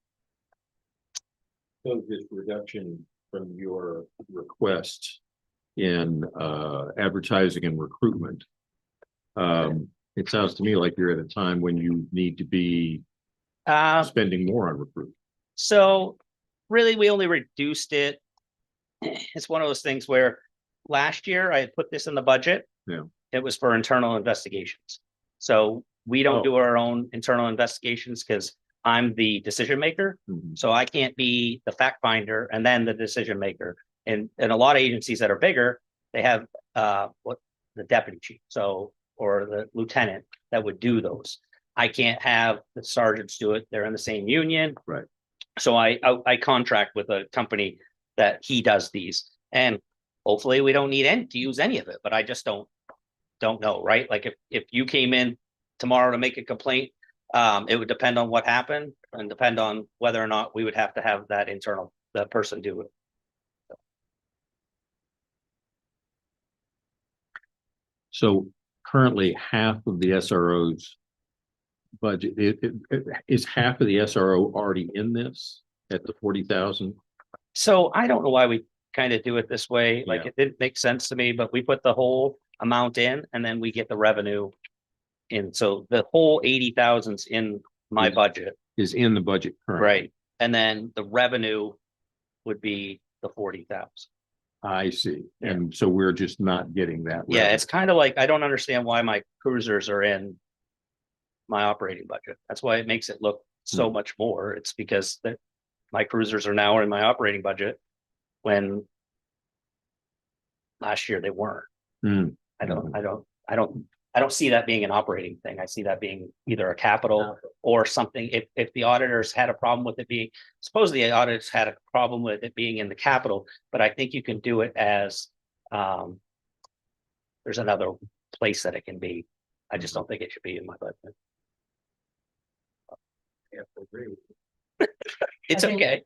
So this reduction from your request in advertising and recruitment. It sounds to me like you're at a time when you need to be spending more on recruitment. So really, we only reduced it. It's one of those things where last year I had put this in the budget. Yeah. It was for internal investigations. So we don't Oh. do our own internal investigations because I'm the decision maker. Mhm. So I can't be the fact finder and then the decision maker. And a lot of agencies that are bigger, they have what the deputy chief, so or the lieutenant that would do those. I can't have the sergeants do it. They're in the same union. Right. So I contract with a company that he does these, and hopefully we don't need to use any of it. But I just don't know, right? Like if you came in tomorrow to make a complaint, it would depend on what happened and depend on whether or not we would have to have that person do it. So currently half of the SRO's budget, is half of the SRO already in this at the 40,000? So I don't know why we kind of do it this way. Like Yeah. it didn't make sense to me, but we put the whole amount in and then we get the revenue in. So the whole 80,000's in my Is- budget, Is in the budget currently. right? And then the revenue would be the 40,000. I see. Yeah. And so we're just not getting that. Yeah, revenue. it's kind of like, I don't understand why my cruisers are in my operating budget. That's why it makes it look so much more. It's because my cruisers are now in my operating budget when last year they weren't. Hmm. I don't see that being an operating thing. I see that being either a capital or something. If the auditors had a problem with it being, supposedly the auditors had a problem with it being in the capital, but I think you can do it as, there's another place that it can be. I just don't think it should be in my budget. It's okay.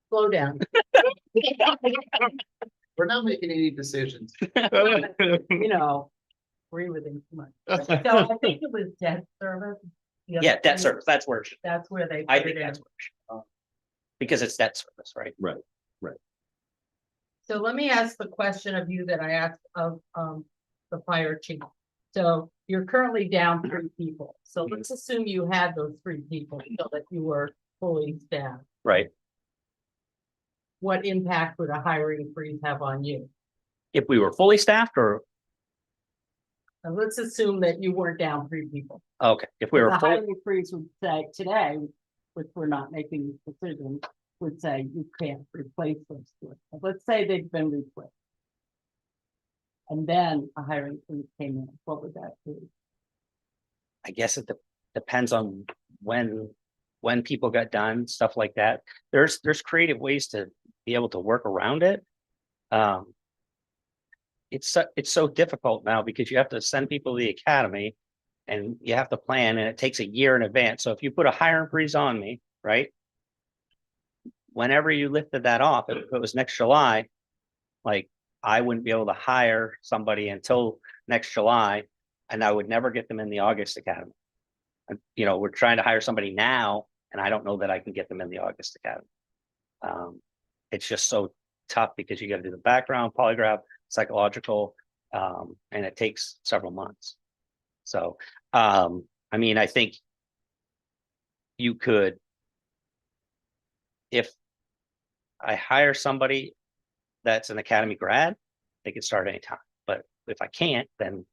Slow down. We're not making any decisions. You know, agree with him too much. So I think it was debt service. the other Yeah, debt thing, service, that's where, That's where they. I put think it in. that's where it should go. Because it's debt service, right? So let me ask the question of you that I asked of the fire chief. So you're currently down 3 people. So let's assume you had those 3 people so that you were fully staffed. Right. What impact would a hiring freeze have on you? If we were fully staffed or, Now, let's assume that you weren't down 3 people. okay, if we The were fully, hiring freeze would say today, which we're not making this decision, would say you can't replace those 2. But let's say they've been replaced. And then a hiring freeze came in, what would that be? I guess it depends on when people got done, stuff like that. There's creative ways to be able to work around it. It's so difficult now because you have to send people to the academy and you have to plan and it takes a year in advance. So if you put a hiring freeze on me, right? Whenever you lifted that off, if it was next July, like I wouldn't be able to hire somebody until next July and I would never get them in the August academy. And, you know, we're trying to hire somebody now and I don't know that I can get them in the August academy. It's just so tough because you got to do the background, polygraph, psychological, And it takes several months. So, I mean, I think you could, if I hire somebody that's an academy grad, they can start anytime. But if I can't, then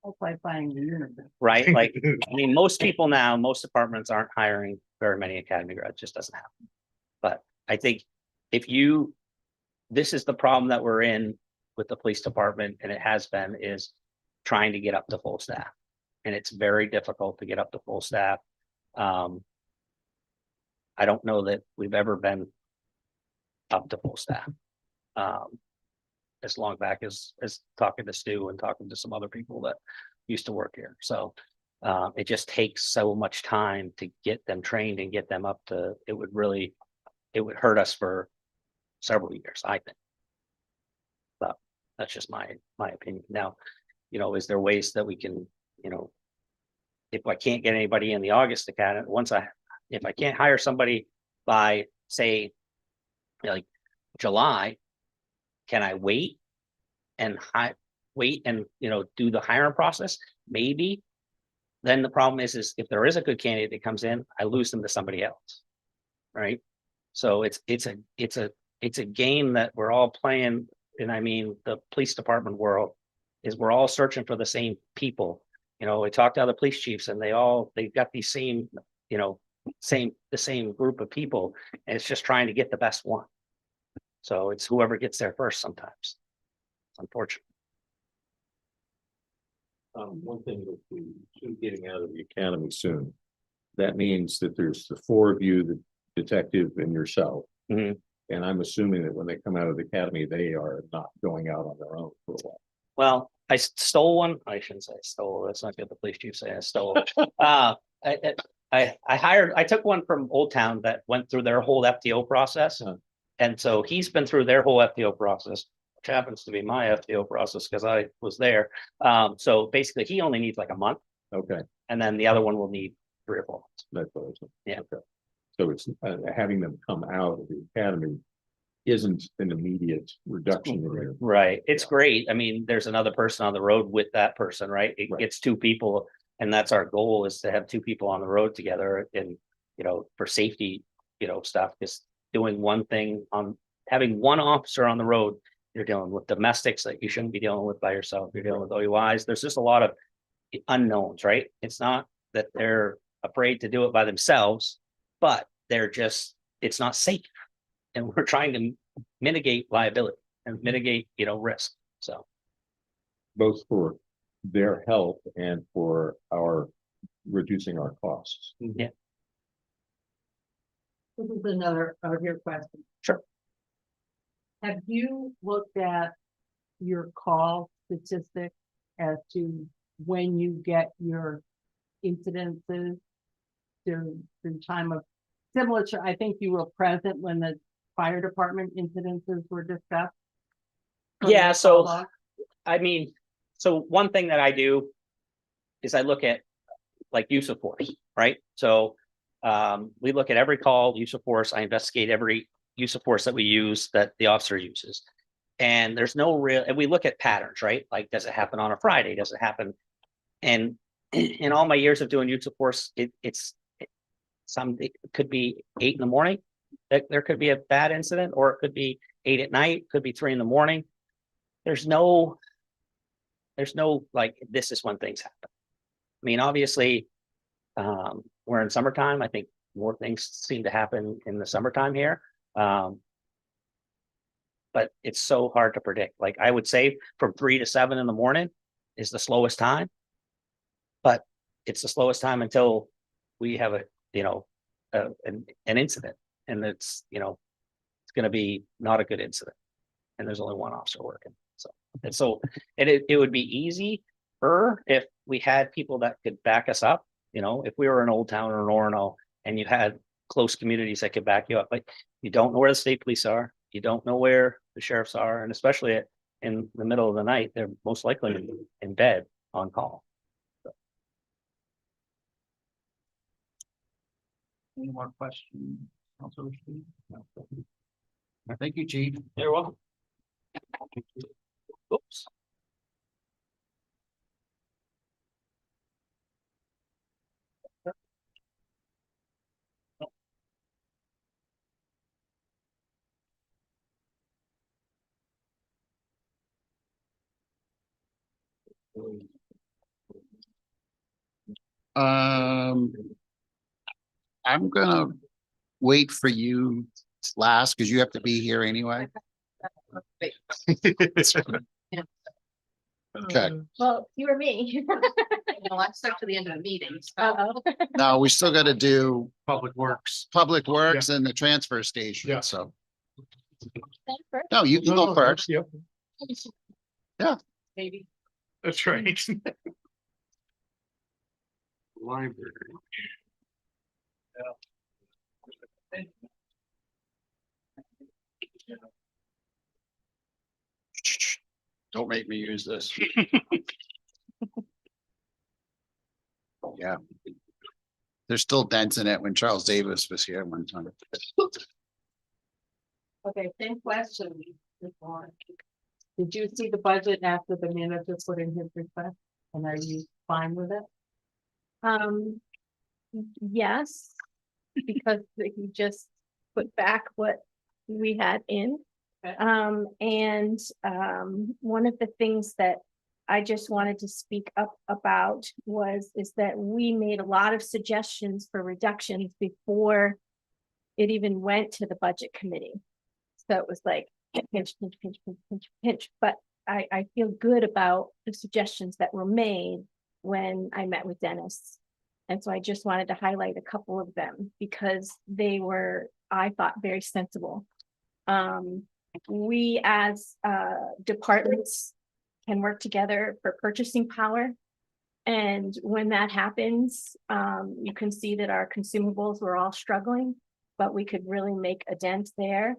That's like buying the unit. right, like, I mean, most people now, most departments aren't hiring very many academy grads, just doesn't happen. But I think if you, this is the problem that we're in with the police department, and it has been, is trying to get up to full staff. And it's very difficult to get up to full staff. I don't know that we've ever been up to full staff. As long back as talking to Stu and talking to some other people that used to work here. So it just takes so much time to get them trained and get them up to, it would hurt us for several years, I think. But that's just my opinion. Now, you know, is there ways that we can, you know, if I can't get anybody in the August academy, if I can't hire somebody by, say, like July, can I wait and you know, do the hiring process? Maybe. Then the problem is if there is a good candidate that comes in, I lose them to somebody else. Right. So it's a game that we're all playing. And I mean, the police department world is we're all searching for the same people. You know, we talked to other police chiefs and they've got these same, you know, the same group of people, and it's just trying to get the best one. So it's whoever gets there first sometimes. It's unfortunate. One thing with the two getting out of the academy soon, that means that there's the four of you, the detective and yourself. Mhm. And I'm assuming that when they come out of the academy, they are not going out on their own for a while. Well, I stole one. I shouldn't say I stole. That's not good. The police chief say I stole. I took one from Old Town that went through their whole FTO process. And so he's been through their whole FTO process, which happens to be my FTO process because I was there. So basically he only needs like a month. Okay, And then the other one will need 3 or 4 months. that's what I was. Yeah. Okay. So it's having them come out of the academy isn't an immediate reduction in their. Right. It's great. I mean, there's another person on the road with that person, right? It Right. gets 2 people. And that's our goal, is to have 2 people on the road together and, you know, for safety, you know, stuff, just doing one thing having one officer on the road. You're dealing with domestics that you shouldn't be dealing with by yourself. You're dealing with OUIs. There's just a lot of unknowns, right? It's not that they're afraid to do it by themselves, but it's not safe. And we're trying to mitigate liability and mitigate, you know, risk. So. Both for their health and for reducing our costs. Yeah. This is another of your questions. Sure. Have you looked at your call statistic as to when you get your incidences to the time of, similar to, I think you were present when the fire department incidences were discussed? Yeah, so I mean, so one thing that I do is I look at like use of force, right? So we look at every call, use of force. I investigate every use of force that we use, that the officer uses. And there's no real, and we look at patterns, right? Like, does it happen on a Friday? Does it happen? And in all my years of doing use of force, it could be 8 in the morning. There could be a bad incident, or it could be 8 at night, could be 3 in the morning. There's no like, this is when things happen. I mean, obviously, we're in summertime. I think more things seem to happen in the summertime here. But it's so hard to predict. Like, I would say from 3 to 7 in the morning is the slowest time. But it's the slowest time until we have an incident, and it's, you know, it's going to be not a good incident, and there's only one officer working. So it would be easy if we had people that could back us up. You know, if we were in Old Town or in Orono and you had close communities that could back you up, but you don't know where the state police are. You don't know where the sheriffs are, and especially in the middle of the night, they're most likely in bed on call. Any more questions? Councilor Steve? No. Thank you, Chief. You're welcome. Oops. I'm gonna wait for you last, because you have to be here anyway. Okay, Well, you or me. No, I stuck to the end of the meeting. Uh-oh. now we still gotta do Public Works. Public Works and the transfer station, Yeah. so. Thanks, Bert. No, you can go first. Yep, Maybe. that's right. Library. Don't make me use this. Yeah. There's still dents in it when Charles Davis was here one time. Okay, same question. Did you see the budget after the manager put in his request? And are you fine with it? Yes, because he just put back what we had in. Okay. One of the things that I just wanted to speak up about is that we made a lot of suggestions for reductions before it even went to the budget committee. So it was like pinch, pinch, pinch, pinch, pinch, pinch, but I feel good about the suggestions that were made when I met with Dennis. And so I just wanted to highlight a couple of them because they were, I thought, very sensible. We as departments can work together for purchasing power. And when that happens, you can see that our consumables were all struggling, but we could really make a dent there.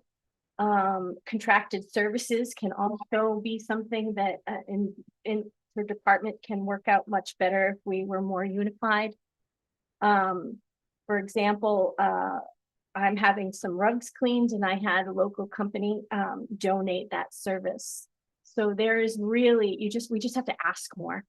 Contracted services can also be something that in the department can work out much better if we were more unified. For example, I'm having some rugs cleaned and I had a local company donate that service. So there is really, we just have to ask more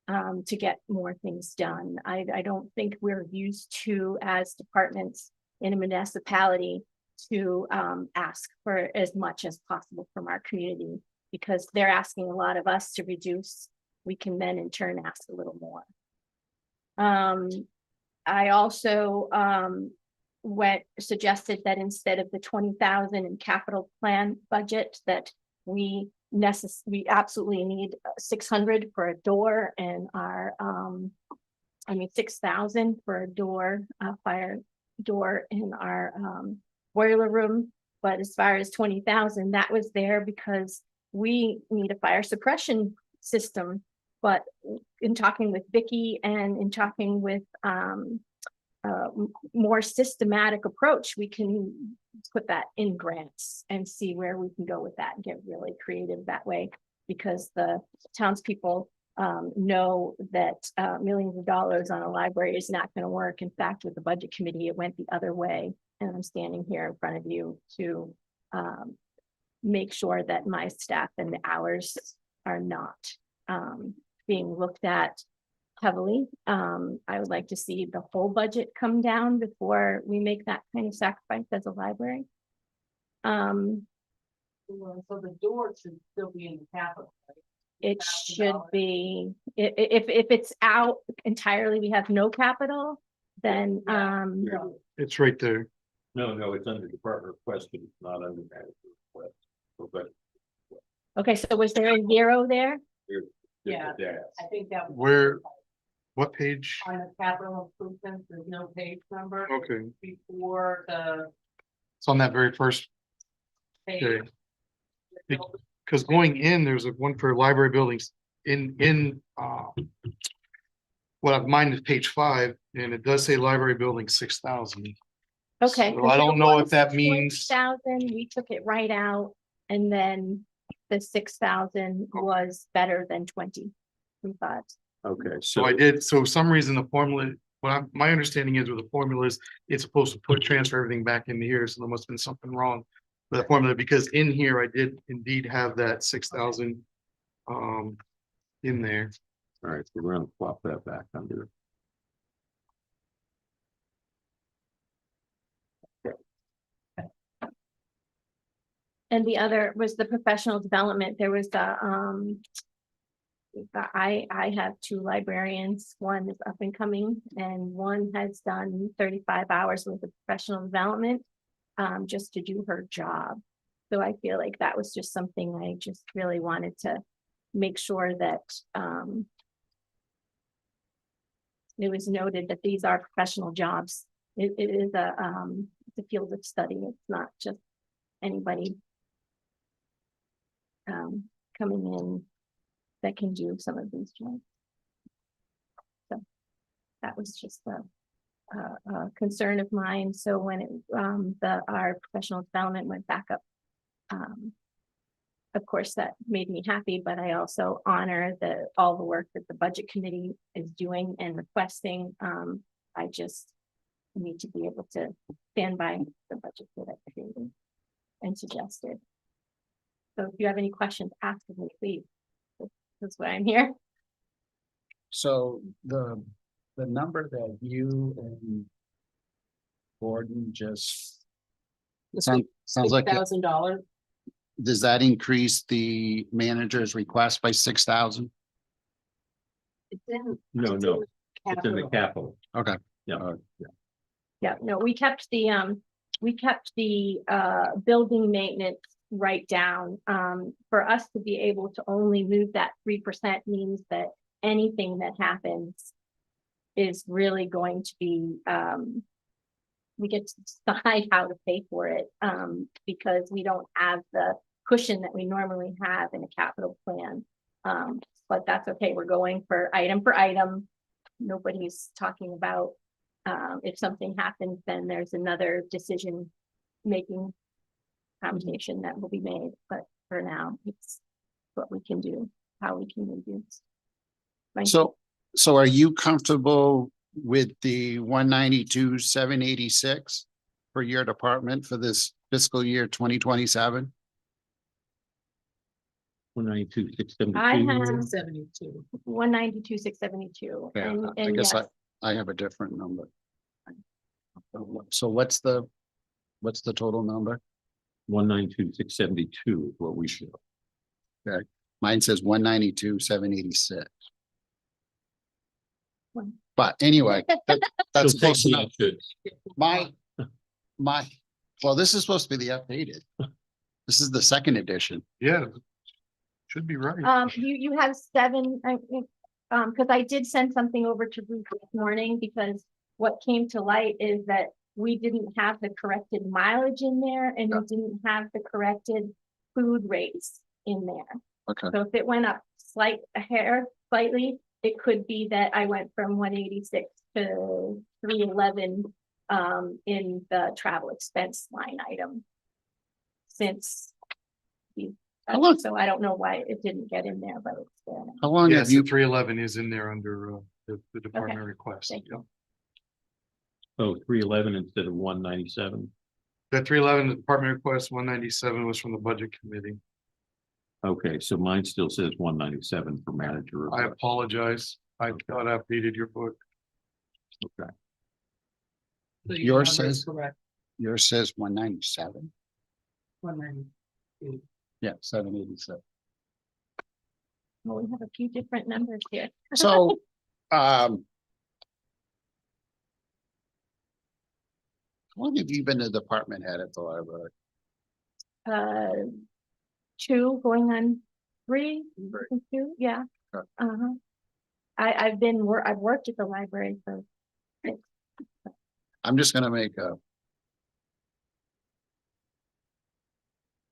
to get more things done. I don't think we're used to, as departments in a municipality, to ask for as much as possible from our community, because they're asking a lot of us to reduce. We can then in turn ask a little more. I also suggested that instead of the 20,000 in capital plan budget, that we absolutely need 600 for a door and our 6,000 for a door, fire door in our boiler room. But as far as 20,000, that was there because we need a fire suppression system. But in talking with Vicki and in talking with more systematic approach, we can put that in grants and see where we can go with that and get really creative that way, because the townspeople know that millions of dollars on a library is not going to work. In fact, with the budget committee, it went the other way. And I'm standing here in front of you to make sure that my staff and the hours are not being looked at heavily. I would like to see the whole budget come down before we make that kind of sacrifice as a library. So the door should still be in the capital, right? It should be, if it's out entirely, we have no capital, then It's right there. No, it's under department request, but it's not under manager request. But okay, so was there a zero there? there's Yeah. a dash. I think that. Where- What page? On the capital improvements, there's no page number. Okay, Before the it's on that very first page. Okay. Because going in, there's a one for library buildings in what I've mined is page 5, and it does say library building 6,000. Okay. So I don't know if that means, 20,000, we took it right out, and then the 6,000 was better than 20. We thought. Okay, so I did, so for some reason the formula, my understanding is with the formula is it's supposed to transfer everything back into here, so there must have been something wrong with the formula, because in here I did indeed have that 6,000 in there. All right, so we're gonna flop that back under. And the other was the professional development. There was the I have two librarians. One is up and coming and one has done 35 hours with the professional development just to do her job. So I feel like that was just something I just really wanted to make sure that it was noted that these are professional jobs. It is it's a field of study. It's not just anybody coming in that can do some of these jobs. So that was just a concern of mine. So when it, our professional development went back up, of course, that made me happy, but I also honor all the work that the budget committee is doing and requesting. I just need to be able to stand by the budget that I created and suggested. So if you have any questions, ask me, please. That's why I'm here. So the number that you and Gordon just sounds like, $6,000. does that increase the manager's request by 6,000? It's in. No, it's no, in it's in the capital. Okay. Yeah. Yeah, no, we kept the building maintenance right down. For us to be able to only move that 3% means that anything that happens is really going to be, we get to decide how to pay for it, because we don't have the cushion that we normally have in a capital plan. But that's okay. We're going for item. Nobody's talking about, if something happens, then there's another decision making combination that will be made. But for now, it's what we can do, how we can reduce. So are you comfortable with the 192,786 for your department for this fiscal year 2027? 192,672. I have 72. 192,672. Yeah, I And guess yes, I have a different number. So what's the total number? 192,672 is what we show. Mine says 192,786. One. But anyway, that's She'll take close the enough. extras. Well, this is supposed to be the updated. This is the second edition. Yeah. Should be right. you have 7, because I did send something over to Ruth this morning, because what came to light is that we didn't have the corrected mileage in there and we didn't have the corrected food rates in there. Okay. So if it went up slightly, it could be that I went from 186 to 311 in the travel expense line item. Since so I don't know why it didn't get in there, but it's there now. How long have Yes, you, 311 is in there under the department request. Thank you. Oh, 311 instead of 197. That 311, the department request, 197 was from the budget committee. Okay, so mine still says 197 for manager. I apologize. I thought I updated your book. Okay. So your Yours number is says- correct, yours says 197? 192. Yeah, 787. Well, we have a few different numbers here. So, how long have you been a department head at the library? 2 going on 3, 2, yeah. Okay. I've worked at the library for 6. I'm just gonna make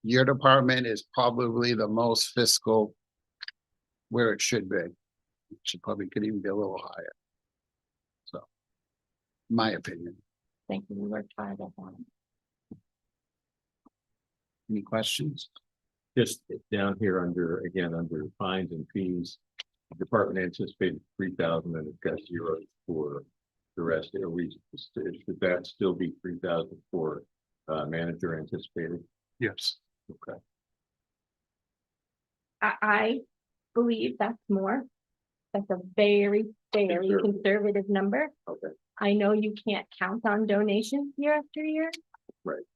your department is probably the most fiscal where it should be. It should probably could even be a little higher. So, my opinion. Thank you. We worked hard at that. Any questions? Just down here under fines and fees, department anticipated 3,000 and it's got 0 for the rest. Should that still be 3,000 for manager anticipated? Yes. Okay. I believe that's more. That's a very, very conservative number. Okay. I know you can't count on donations year after year. Right.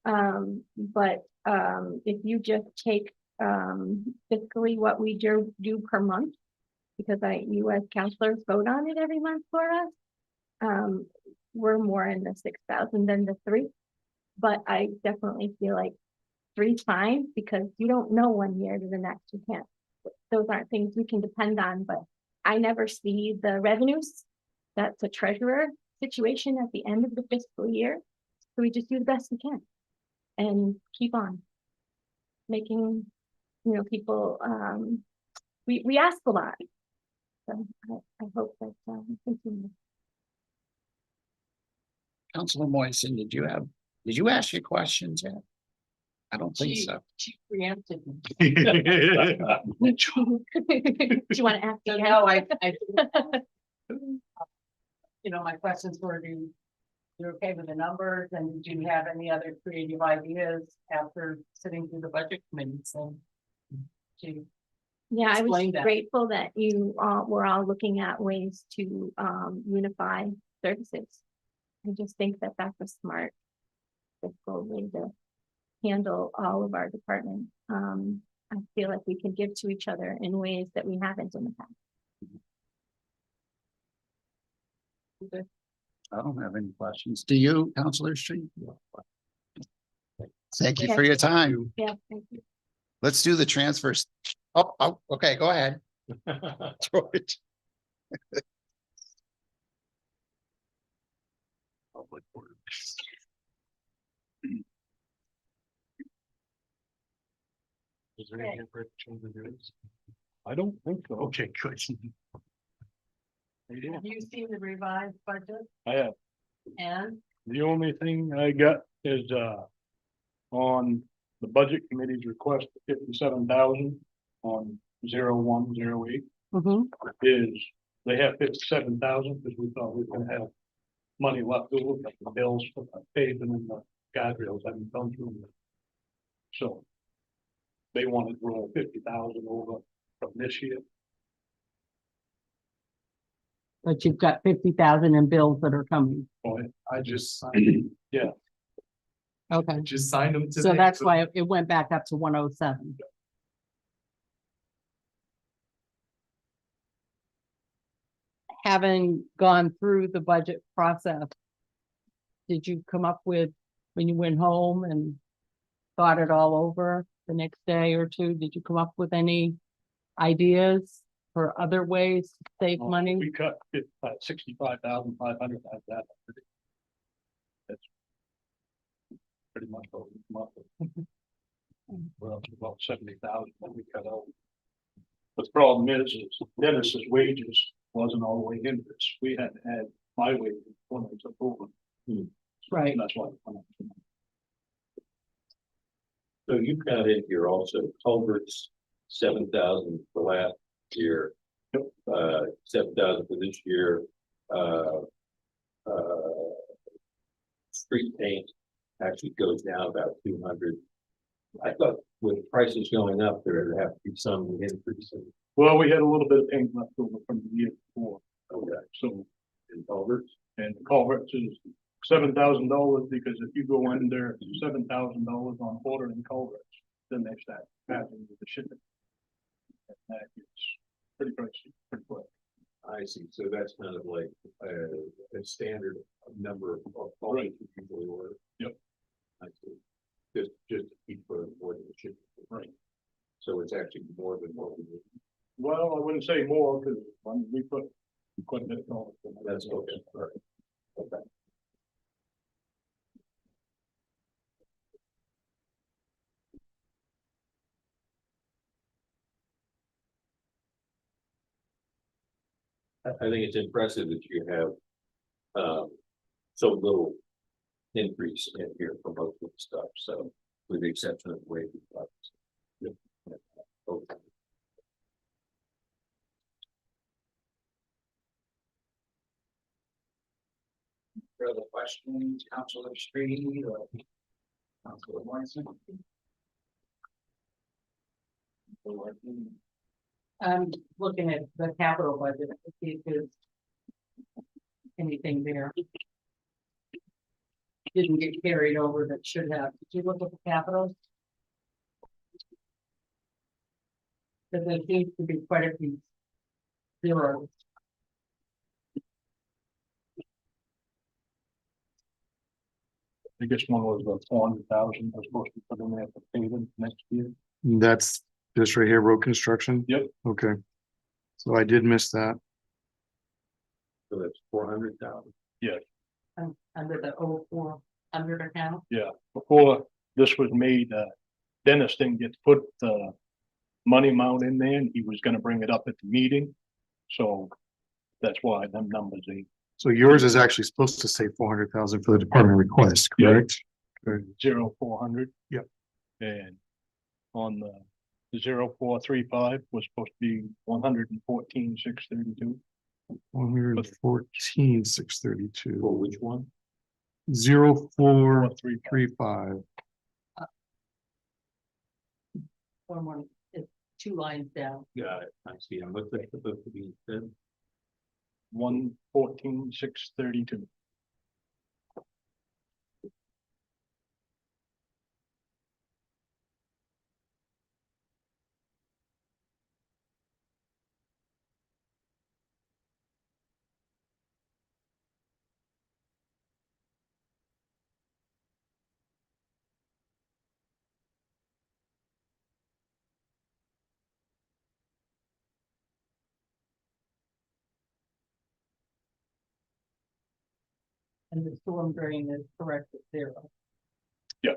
But if you just take fiscally what we do per month, because you as counselors vote on it every month for us. We're more in the 6,000 than the 3, but I definitely feel like 3's fine because you don't know 1 year to the next. You can't, those aren't things we can depend on, but I never see the revenues. That's a treasurer situation at the end of the fiscal year. So we just do the best we can and keep on making, people, we ask a lot. So I hope that we continue. Councilor Moisen, did you ask your questions yet? I don't think so. She preempted me. Do you want to ask? So again? no, I my questions were, you're okay with the numbers, and do you have any other creative ideas after sitting through the budget committee? So Yeah, I was explain that. grateful that you were all looking at ways to unify services. I just think that that's a smart fiscal way to handle all of our departments. I feel like we can give to each other in ways that we haven't in the past. I don't have any questions. Do you, Councilor Street? Thank you for your time. Yeah, thank you. Let's do the transfers. Oh, okay, go ahead. George. Public Works. Is there any for change of duties? I don't think so. Okay, good. Have you seen the revised budget? I have. And The only thing I got is, on the budget committee's request, 57,000 on 0108 is, they have 57,000 because we thought we were gonna have money left over, but the bills for the paving and the guardrails haven't gone through yet. So they wanted to roll 50,000 over from this year. but you've got 50,000 in bills that are coming. I just signed, yeah, Okay, just signed them today. so that's why it went back up to 107. Having gone through the budget process, did you come up with, when you went home and thought it all over the next day or two, did you come up with any ideas for other ways to save money? We cut 65,500 out of that. That's pretty much what we come up with. We're up to about 70,000 that we cut out. But the problem is Dennis's wages wasn't all the way in this. We had to add my wages when I took over. Right. That's why. it went up. So you've got in here also culverts, 7,000 for last year. 7,000 for this year. Street paint actually goes down about 200. I thought with prices going up, there would have to be some increase in. Well, we had a little bit of paint left over from the year before. Okay. So, In culverts. and the culverts is $7,000 because if you go under $7,000 on ordering culverts, then they start passing with the shipping. And that gets pretty pricey, pretty quick. I see. So that's kind of like a standard number of culverts you usually order. Yep. I see. Just to keep more than the shipping. Right. So it's actually more than what we need. Well, I wouldn't say more because we put quite a bit of culverts in. That's okay. All right. Okay. I think it's impressive that you have so little increase in here for most of the stuff, so with the exception of wage. Okay. Further questions, Councilor Street or Councilor Morrison? I'm looking at the capital budget to see if there's anything there. Didn't get carried over that should have. Did you look at the capital? Because there seems to be quite a few zero. I guess one was about 400,000, was supposed to put in there for paving next year. That's this right here, road construction? Yep. Okay. So I did miss that. So that's 400,000. Under the 0400 account. Yeah, before this was made, Dennis didn't get to put the money amount in there, and he was gonna bring it up at the meeting. So that's why them numbers ain't So yours is actually supposed to say 400,000 for the department request, Yeah. correct? 0400. Yep. And on the 0435 was supposed to be 114,632. 114,632. For which one? 0435. One, it's 2 lines down. Got it. I see. And what's that supposed to be instead? 114,632. And the storm drain is correct at 0. Yeah.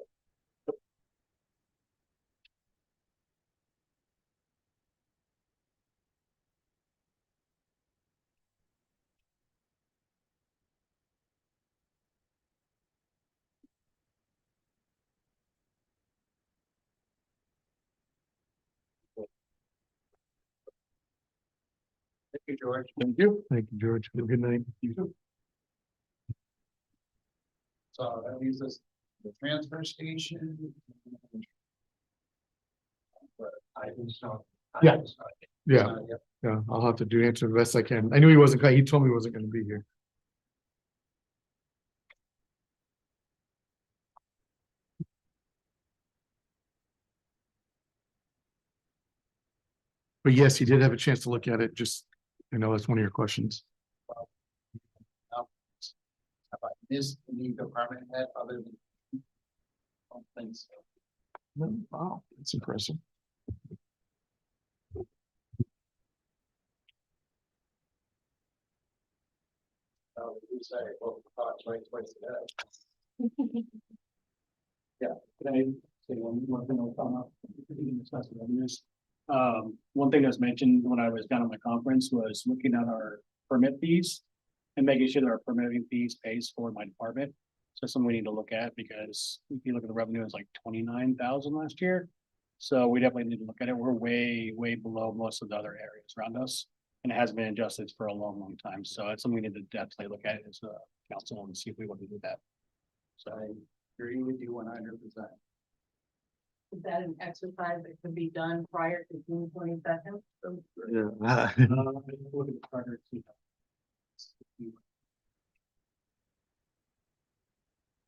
Thank you, George. Thank you. Thank you, George. Have a good night. So that leaves us the transfer station. But I think so. Yeah. Yeah, yeah, I'll have to answer the best I can. I knew he wasn't, he told me he wasn't gonna be here. But yes, he did have a chance to look at it, just, I know that's one of your questions. Have I missed any department head other than? I don't think so. Wow, that's impressive. You say, well, twice a day. Yeah, can I say one thing on top? One thing that was mentioned when I was down at my conference was looking at our permit fees and making sure that our permitting fees pays for my department. So something we need to look at, because if you look at the revenue, it's like 29,000 last year. So we definitely need to look at it. We're way, way below most of the other areas around us. And it hasn't been adjusted for a long, long time. So it's something we need to definitely look at as a council and see if we want to do that. So I agree with you 100%. Is that an exercise that could be done prior to June 22nd? Look at the charter, see how-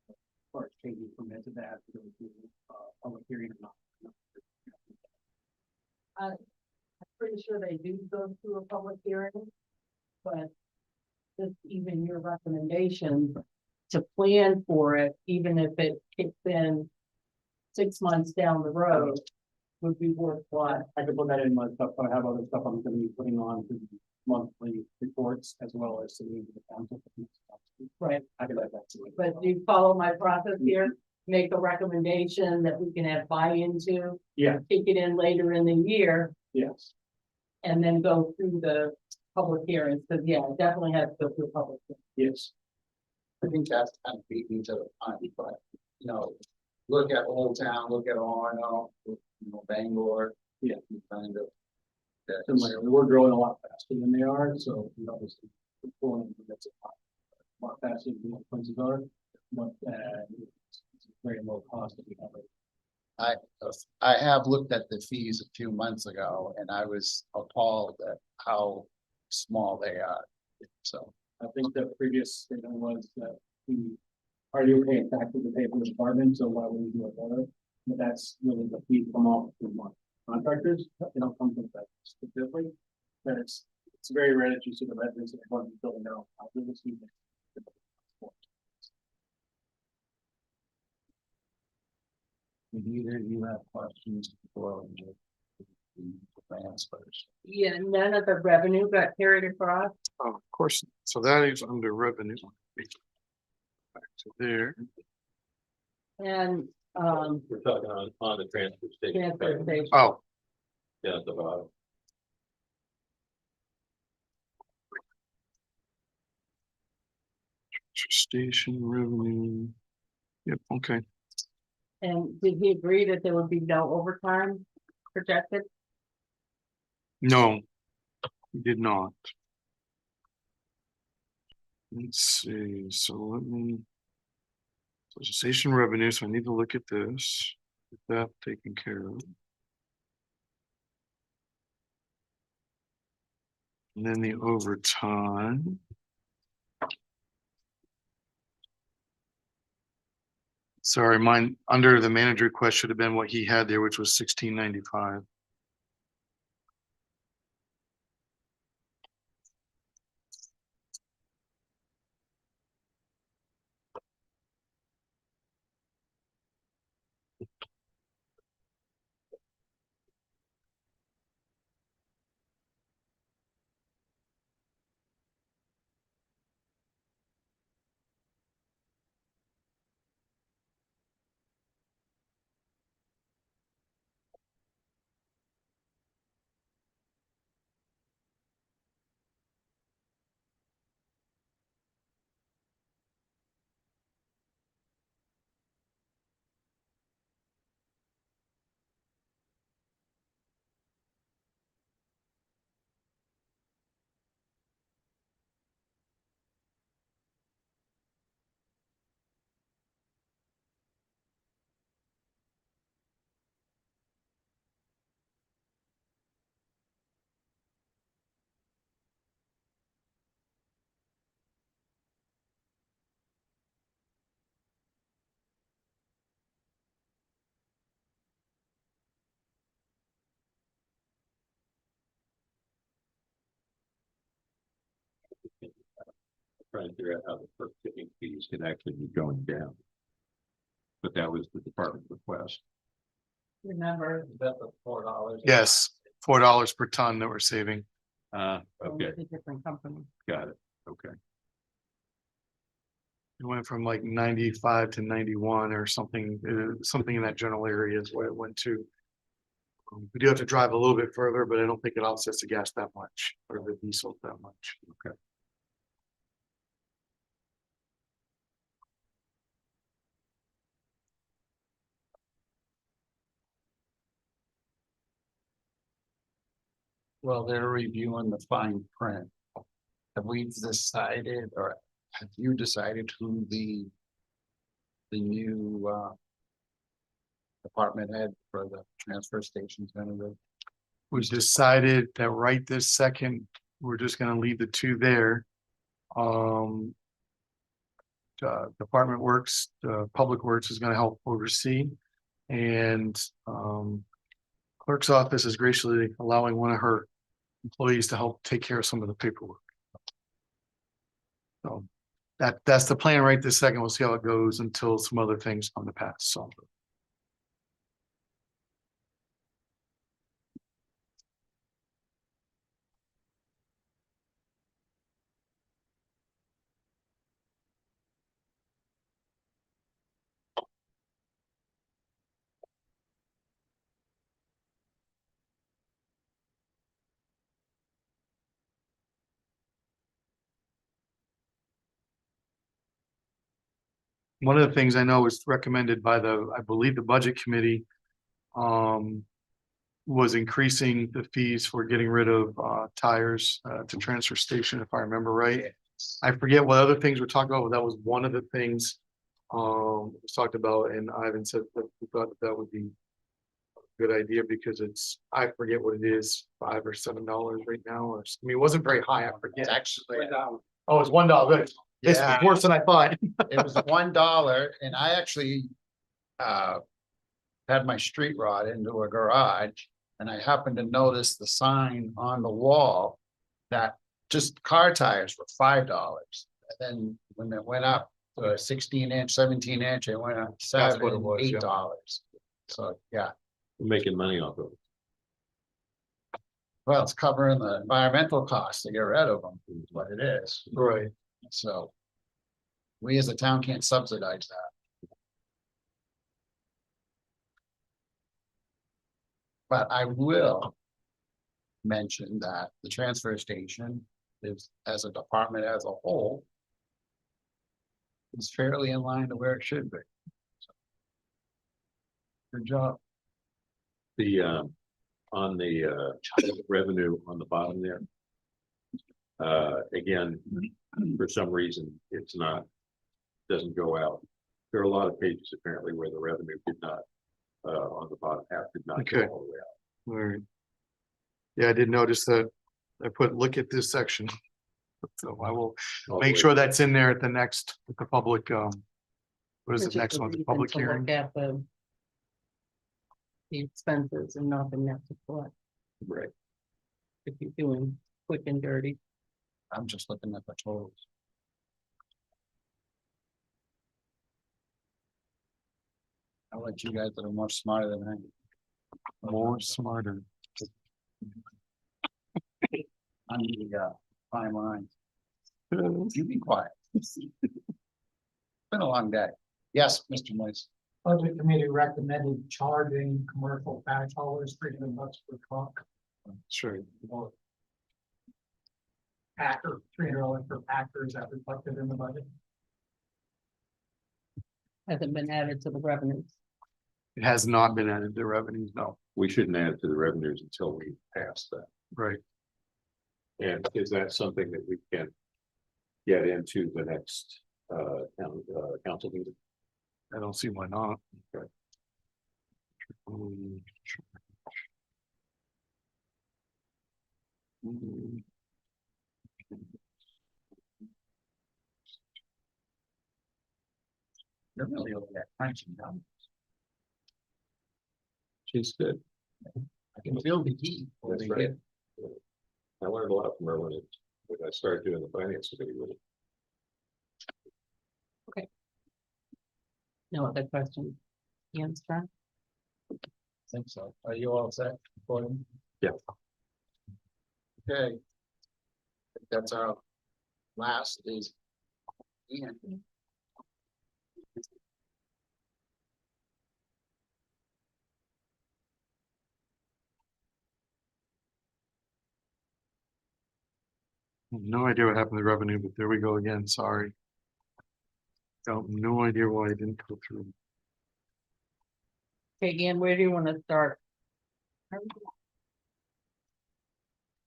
As far as changing permits, that has to go through public hearing or not. I'm pretty sure they do go through a public hearing, but just even your recommendation to plan for it, even if it kicks in 6 months down the road, would be worthwhile. I could put that in my stuff, but I have other stuff I'm gonna be putting on to the monthly reports as well as to the council. Right. I could add that to it. But do you follow my process here? Make a recommendation that we can have buy-in to, Yeah, kick it in later in the year, yes. and then go through the public hearings, because yeah, it definitely has to go through public. hearing. Yes. I think that's kind of beat me to the punch, but, you know, look at Old Town, look at Arno, you know, Bangor. Yeah. you Kind of. that's- Similar, we're growing a lot faster than they are, so you know, it's pulling that's a lot faster than what places are. But it's very low cost that we have. I have looked at the fees a few months ago and I was appalled at how small they are. So, I think the previous statement was that we are you paying taxes to pay for the department, so why would we do it better? But that's really the fee from all from contractors, they don't come from that specifically. That it's It's very rare that you see the residents that want to be building their own houses. Either you have questions for transfers. Yeah, none of the revenue got carried across. Of course, so that is under revenue. Back to there. And, We're talking on the transfer station. transfer station. Oh, Yeah, at the bottom. station revenue. Yep, okay. And did he agree that there would be no overtime projected? No, we did not. Let's see, so let me. So station revenue, so I need to look at this, get that taken care of. And then the overtime. Sorry, mine, under the manager request should have been what he had there, which was 1695. Trying to figure out how the per tipping fees can actually be going down. But that was the department request. Remember, That's $4. Yes, $4 per ton that we're saving. Okay, it's a different company. got it, okay. It went from like 95 to 91 or something, something in that general area is what it went to. We do have to drive a little bit further, but I don't think it offsets the gas that much or the diesel that much. Okay. Well, they're reviewing the fine print. Have we decided, or have you decided who the new department head for the transfer station is gonna be? We decided that right this second, we're just gonna leave the two there. Department Works, Public Works is gonna help oversee. And clerk's office is graciously allowing one of her employees to help take care of some of the paperwork. So that's the plan right this second. We'll see how it goes until some other things come to pass, so. One of the things I know was recommended by I believe the budget committee, was increasing the fees for getting rid of, tires, to transfer station, if I remember right. I forget what other things we're talking about, but that was one of the things, was talked about, and Ivan said that we thought that would be a good idea because I forget what it is, $5 or $7 right now, or, I mean, it wasn't very high, I forget. It's actually, Oh, it's $1, good. It's yeah, worse than I thought. it was $1, and I actually had my street rod into a garage, and I happened to notice the sign on the wall that just car tires were $5. And then when it went up to a 16-inch, 17-inch, it went up That's what it $7, was, yeah. $8. So, yeah, We're making money off of it. well, it's covering the environmental costs to get rid of them, is what it is. Right. So we as a town can't subsidize that. But I will mention that the transfer station is, as a department as a whole, is fairly in line to where it should be. Good job. The, on the, revenue on the bottom there. Again, for some reason, it's not, doesn't go out. There are a lot of pages apparently where the revenue did not, on the bottom half did not go Okay. all the way out. All right. Yeah, I did notice that I put, look at this section. So I will All the make way. sure that's in there at the next, with the public, what is Which the next a one, the reason public to look hearing? at the expenses and not the net support, Right. if you're doing quick and dirty. I'm just looking at the totals. I'll let you guys that are more smarter than I am. More smarter. I need to fine lines. You be quiet. It's been a long day. Yes, Mr. Moise. Budget committee recommended charging commercial patch haulers $300 per truck. Sure. Or Packer, $300 per packer, is that reflected in the budget? Hasn't been added to the revenues. It has not been added to revenues, no, We shouldn't add to the revenues until we pass that. right. And is that something that we can get into the next, council meeting? I don't see why not. Right. You're really over there crunching down. She's good. I can feel the heat. over That's right. here. I learned a lot from her when I started doing the finance committee with it. No other questions? Ian, Strong? Think so. Are you all set? Gordon? Yeah. Okay. I think that's our last is. Ian. No idea what happened to revenue, but there we go again, sorry. Don't, no idea why it didn't go through. Okay, Ian, where do you want to start?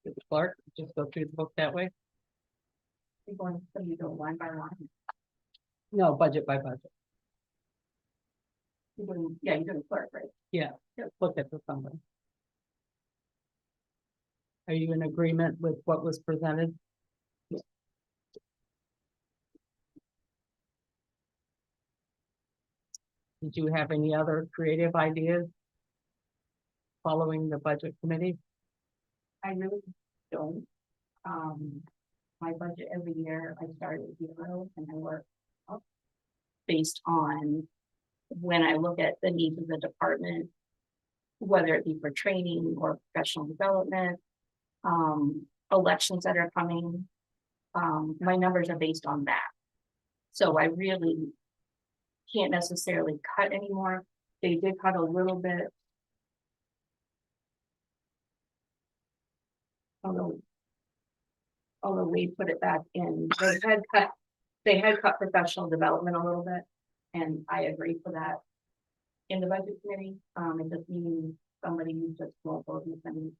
With Clark, just go through the book that way? You're going, so you go line by line. No, budget by budget. You're doing, yeah, you're doing clerk, right? Yeah, just look at the summary. Are you in agreement with what was presented? Did you have any other creative ideas? Following the budget committee? I really don't. My budget every year, I start at 0 and I work up based on when I look at the needs of the department, whether it be for training or professional development, elections that are coming. My numbers are based on that. So I really can't necessarily cut anymore. They did cut a little bit. Although we put it back in, they had cut professional development a little bit, and I agree for that. In the budget committee, it just means somebody who just won't go with any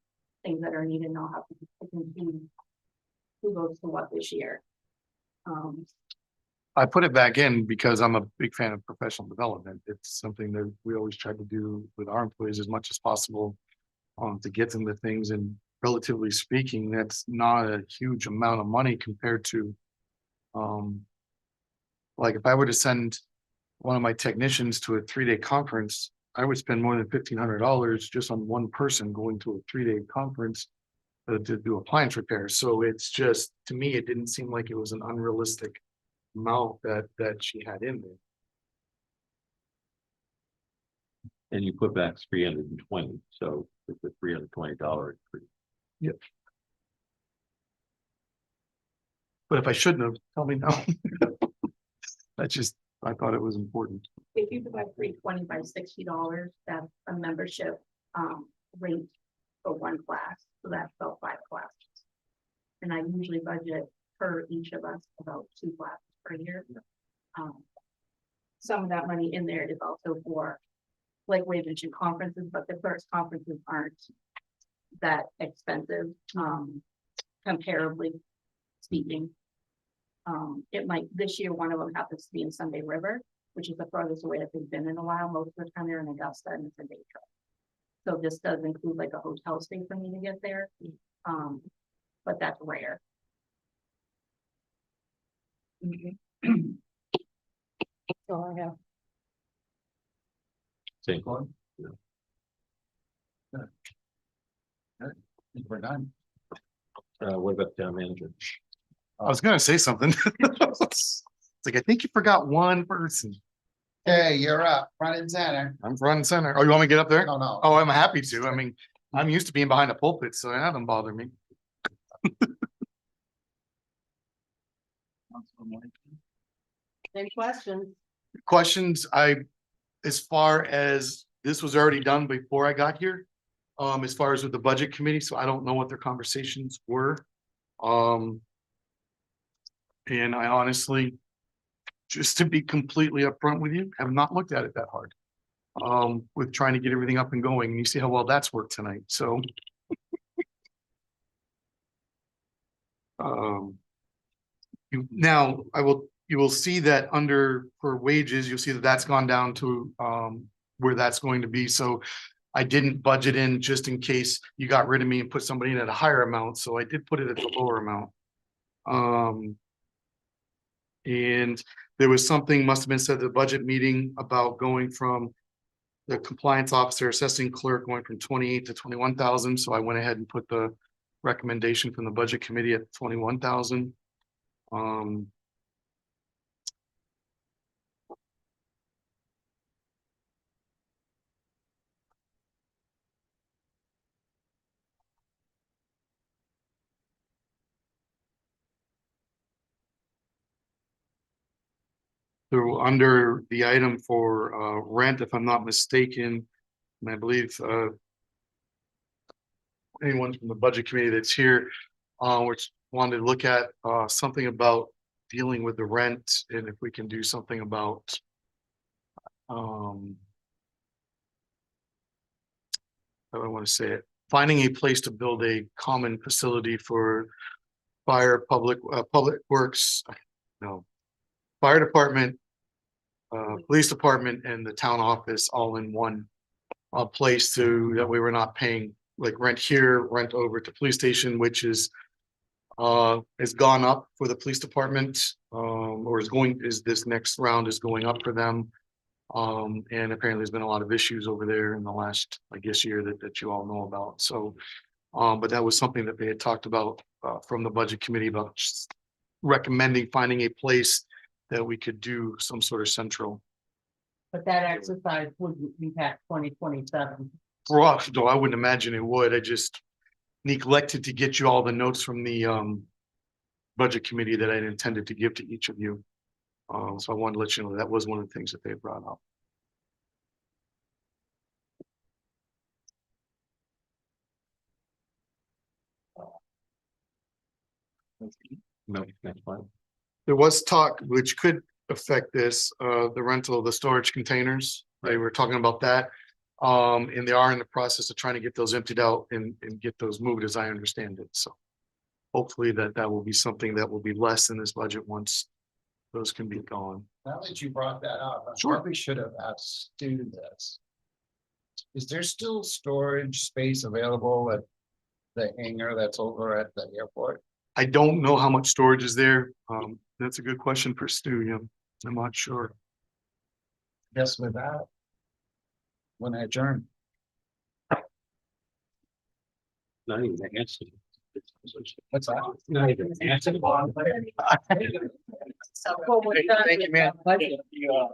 things that are needed, and I'll have to pick and see who goes to what this year. I put it back in because I'm a big fan of professional development. It's something that we always try to do with our employees as much as possible. To get them the things, and relatively speaking, that's not a huge amount of money compared to. Like if I were to send one of my technicians to a 3-day conference, I would spend more than $1,500 just on one person going to a 3-day conference. to do appliance repairs. So it's just, to me, it didn't seem like it was an unrealistic amount that she had in there. And you put back 320, so it's a $320 increase. But if I shouldn't have, tell me no. That's just, I thought it was important. If you divide $320 by $60, that's a membership rate for one class, so that's about 5 classes. And I usually budget per each of us about 2 classes per year. Some of that money in there is also for, like we mentioned, conferences, but the first conferences aren't that expensive, comparably speaking. It might, this year, one of them happens to be in Sunday River, which is the farthest away that they've been in a while. Most of the time they're in Augusta and it's a day trip. So this does include like a hotel stay for me to get there. But that's rare. So I have. Same one. We're done. What about town manager? I was gonna say something. It's like, I think you forgot one person. Hey, you're up, front and center. I'm front and center. Oh, you want me to get up there? No, no. Oh, I'm happy to. I mean, I'm used to being behind a pulpit, so that doesn't bother me. Any questions? Questions, as far as, this was already done before I got here. As far as with the budget committee, so I don't know what their conversations were. And I honestly, just to be completely upfront with you, have not looked at it that hard. With trying to get everything up and going, and you see how well that's worked tonight, so. Now, you will see that under, for wages, you'll see that that's gone down to, where that's going to be, so. I didn't budget in just in case you got rid of me and put somebody in at a higher amount, so I did put it at the lower amount. And there was something must have been said at the budget meeting about going from the compliance officer, assessing clerk, going from 28 to 21,000. So I went ahead and put the recommendation from the budget committee at 21,000. So under the item for rent, if I'm not mistaken, and I believe anyone from the budget committee that's here, which wanted to look at something about dealing with the rent and if we can do something about how do I want to say it, finding a place to build a common facility for fire, public works, no, fire department, police department, and the town office all in one place, to that we were not paying like rent here, rent over to police station, which is has gone up for the police department, or is this next round is going up for them. And apparently there's been a lot of issues over there in the last, I guess, year that you all know about. So, but that was something that they had talked about from the budget committee about just recommending finding a place that we could do some sort of central. But that exercise would impact 2027. Rough, though I wouldn't imagine it would. I just neglected to get you all the notes from the budget committee that I intended to give to each of you. So I wanted to let you know that was one of the things that they brought up. No, that's fine. There was talk which could affect this, the rental of the storage containers. They were talking about that. And they are in the process of trying to get those emptied out and get those moved, as I understand it. So hopefully that will be something that will be less in this budget once those can be gone. Now that you brought that up, I Sure. probably should have asked Stu this. Is there still storage space available at the hangar that's over at the airport? I don't know how much storage is there. That's a good question for Stu. Yeah, I'm not sure. Guess with that. When I adjourn. Not even answer. What's that? Not even answer the bond. Well, we're done Thank you, with man. the budget. You,